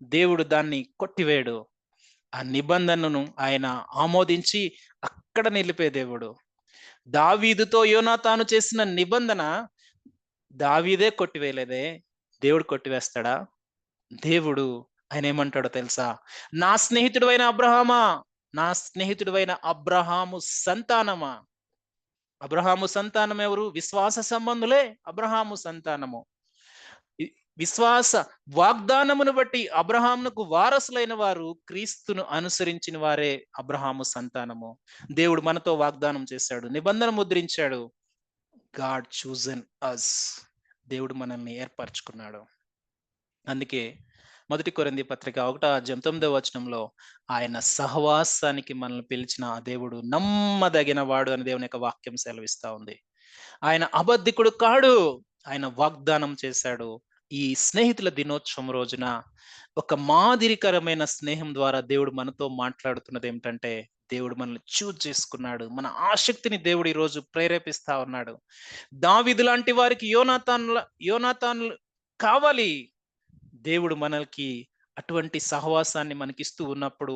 దేవుడు దాన్ని కొట్టివేయడు. ఆ నిబంధనను ఆయన ఆమోదించి అక్కడ నిలిపే దేవుడు. దావీదుతో యోనాతాను చేసిన నిబంధన దావీదే కొట్టివేయలేదే. దేవుడు కొట్టివేస్తాడా? దేవుడు ఆయన ఏమంటాడో తెలుసా? నా స్నేహితుడైన అబ్రహామా, నా స్నేహితుడైన అబ్రహాము సంతానమా. అబ్రహాము సంతానం ఎవరు? విశ్వాస సంబంధులే అబ్రహాము సంతానము. విశ్వాస వాగ్దానమును బట్టి అబ్రహామునకు వారసులైన వారు క్రీస్తును అనుసరించిన వారే అబ్రహాము సంతానము. దేవుడు మనతో వాగ్దానం చేశాడు, నిబంధన ముద్రించాడు. గాడ్ చూజన్ అస్. దేవుడు మనల్ని ఏర్పరచుకున్నాడు. అందుకే 1 కొరింథీ పత్రిక 1:19 ఆయన సహవాసానికి మనల్ని పిలిచిన ఆ దేవుడు నమ్మదగిన వాడు అని దేవుని యొక్క వాక్యం సెలవిస్తా ఉంది. ఆయన అబద్ధికుడు కాడు. ఆయన వాగ్దానం చేశాడు. ఈ స్నేహితుల దినోత్సవం రోజున ఒక మాదిరికరమైన స్నేహం ద్వారా దేవుడు మనతో మాట్లాడుతున్నది ఏమిటంటే, దేవుడు మనల్ని చూజ్ చేసుకున్నాడు. మన ఆసక్తిని దేవుడు ఈరోజు ప్రేరేపిస్తా ఉన్నాడు. దావీదు లాంటి వారికి యోనాతాన్లు కావాలి. దేవుడు మనకి అటువంటి సహవాసాన్ని మనకిస్తూ ఉన్నప్పుడు,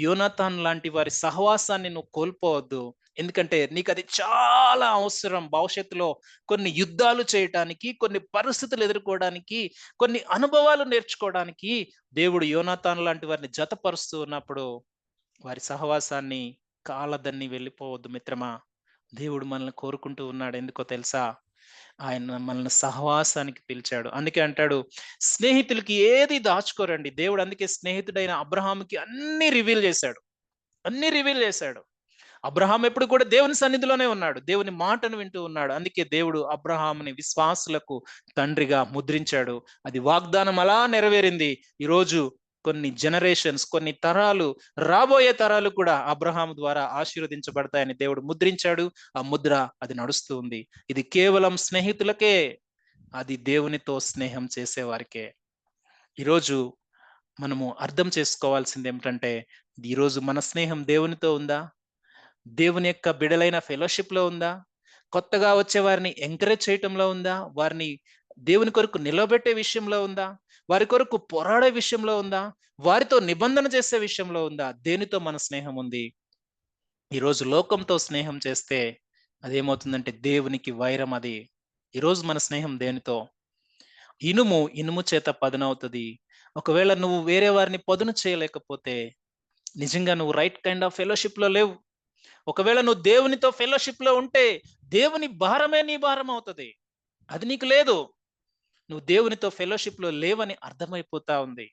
యోనాతాన్ లాంటి వారి సహవాసాన్ని నువ్వు కోల్పోవద్దు. ఎందుకంటే నీకది చాలా అవసరం. భవిష్యత్తులో కొన్ని యుద్ధాలు చేయటానికి, కొన్ని పరిస్థితులు ఎదుర్కోవడానికి, కొన్ని అనుభవాలు నేర్చుకోవడానికి దేవుడు యోనాతాన్ లాంటి వారిని జతపరుస్తూ ఉన్నప్పుడు, వారి సహవాసాన్ని కాలదన్ని వెళ్ళిపోవద్దు మిత్రమా. దేవుడు మనల్ని కోరుకుంటూ ఉన్నాడు. ఎందుకో తెలుసా? ఆయన మనల్ని సహవాసానికి పిలిచాడు. అందుకే అంటాడు, స్నేహితులకి ఏది దాచుకోరండి. దేవుడు అందుకే స్నేహితుడైన అబ్రహాముకి అన్ని రివీల్ చేశాడు. అన్ని రివీల్ చేశాడు. అబ్రహాం ఎప్పుడు కూడా దేవుని సన్నిధిలోనే ఉన్నాడు. దేవుని మాటను వింటూ ఉన్నాడు. అందుకే దేవుడు అబ్రహాముని విశ్వాసులకు తండ్రిగా ముద్రించాడు. అది వాగ్దానం అలా నెరవేరింది. ఈరోజు కొన్ని జనరేషన్స్, కొన్ని తరాలు, రాబోయే తరాలు కూడా అబ్రహాం ద్వారా ఆశీర్వదించబడతాయని దేవుడు ముద్రించాడు. ఆ ముద్ర అది నడుస్తూ ఉంది. ఇది కేవలం స్నేహితులకే, అది దేవునితో స్నేహం చేసేవారికే. ఈరోజు మనము అర్థం చేసుకోవాల్సింది ఏమిటంటే, ఈరోజు మన స్నేహం దేవునితో ఉందా? దేవుని యొక్క బిడలైన ఫెలోషిప్ లో ఉందా? కొత్తగా వచ్చే వారిని ఎంకరేజ్ చేయటంలో ఉందా? వారిని దేవుని కొరకు నిలబెట్టే విషయంలో ఉందా? వారి కొరకు పోరాడే విషయంలో ఉందా? వారితో నిబంధన చేసే విషయంలో ఉందా? దేనితో మన స్నేహం ఉంది? ఈరోజు లోకంతో స్నేహం చేస్తే అదేమవుతుందంటే దేవునికి వైరం అది. ఈరోజు మన స్నేహం దేనితో? ఇనుము చేత పదునవుతుంది. ఒకవేళ నువ్వు వేరే వారిని పదును చేయలేకపోతే నిజంగా నువ్వు రైట్ కైండ్ ఆఫ్ ఫెలోషిప్ లో లేవు. ఒకవేళ నువ్వు దేవునితో ఫెలోషిప్ లో ఉంటే దేవుని భారమే నీ భారం అవుతుంది. అది నీకు లేదు. నువ్వు దేవునితో ఫెలోషిప్ లో లేవని అర్థమైపోతా ఉంది.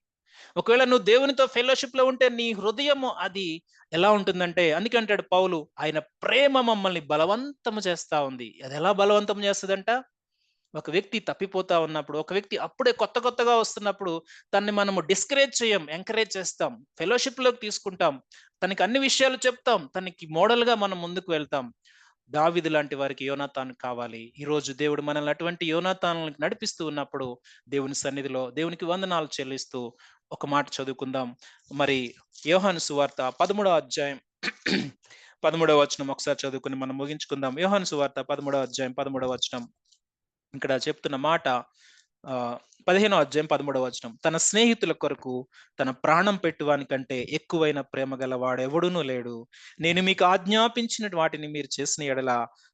ఒకవేళ నువ్వు దేవునితో ఫెలోషిప్ లో ఉంటే నీ హృదయము అది ఎలా ఉంటుందంటే, అందుకే అంటాడు పౌలు, ఆయన ప్రేమ మమ్మల్ని బలవంతము చేస్తా ఉంది. అది ఎలా బలవంతం చేస్తదంట? ఒక వ్యక్తి తప్పిపోతా ఉన్నప్పుడు, ఒక వ్యక్తి అప్పుడే కొత్తగా వస్తున్నప్పుడు తనని మనము డిస్కరేజ్ చేయం, ఎంకరేజ్ చేస్తాం. ఫెలోషిప్‌లోకి తీసుకుంటాం. తనకి అన్ని విషయాలు చెప్తాం. తనకి మోడల్‌గా మనం ముందుకు వెళ్తాం. దావీదు లాంటి వారికి యోనాతాను కావాలి. ఈరోజు దేవుడు మనల్ని అటువంటి యోనాతానులకు నడిపిస్తూ ఉన్నప్పుడు దేవుని సన్నిధిలో దేవునికి వందనాలు చెల్లిస్తూ ఒక మాట చదువుకుందాం. మరి యోహాను సువార్త 13వ అధ్యాయం 13వ వచనం ఒకసారి చదువుకొని మనం ముగించుకుందాం. యోహాను సువార్త 13వ అధ్యాయం 13వ వచనం. ఇక్కడ చెప్తున్న మాట 15వ అధ్యాయం 13వ వచనం. తన స్నేహితుల కొరకు తన ప్రాణం పెట్టువాని కంటే ఎక్కువైన ప్రేమ గల వాడెవడునూ లేడు. నేను మీకు ఆజ్ఞాపించిన వాటిని మీరు చేసిన ఎడల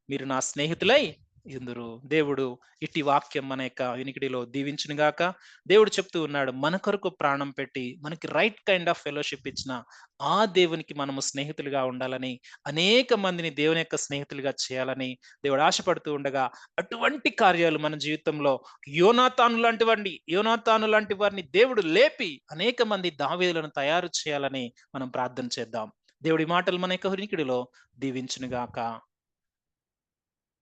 మీరు నా స్నేహితులై యుందురు. దేవుడు ఇట్టి వాక్యం మన యొక్క వినికిడిలో దీవించును గాక. దేవుడు చెప్తూ ఉన్నాడు, మన కొరకు ప్రాణం పెట్టి మనకి రైట్ కైండ్ ఆఫ్ ఫెలోషిప్ ఇచ్చిన ఆ దేవునికి మనము స్నేహితులుగా ఉండాలని, అనేక మందిని దేవుని యొక్క స్నేహితులుగా చేయాలని దేవుడు ఆశపడుతూ ఉండగా, అటువంటి కార్యాలు మన జీవితంలో యోనాతాను లాంటి వారిని దేవుడు లేపి అనేక మంది దావీదులను తయారు చేయాలని మనం ప్రార్థన చేద్దాం. దేవుడి మాటలు మన యొక్క వినికిడిలో దీవించును గాక.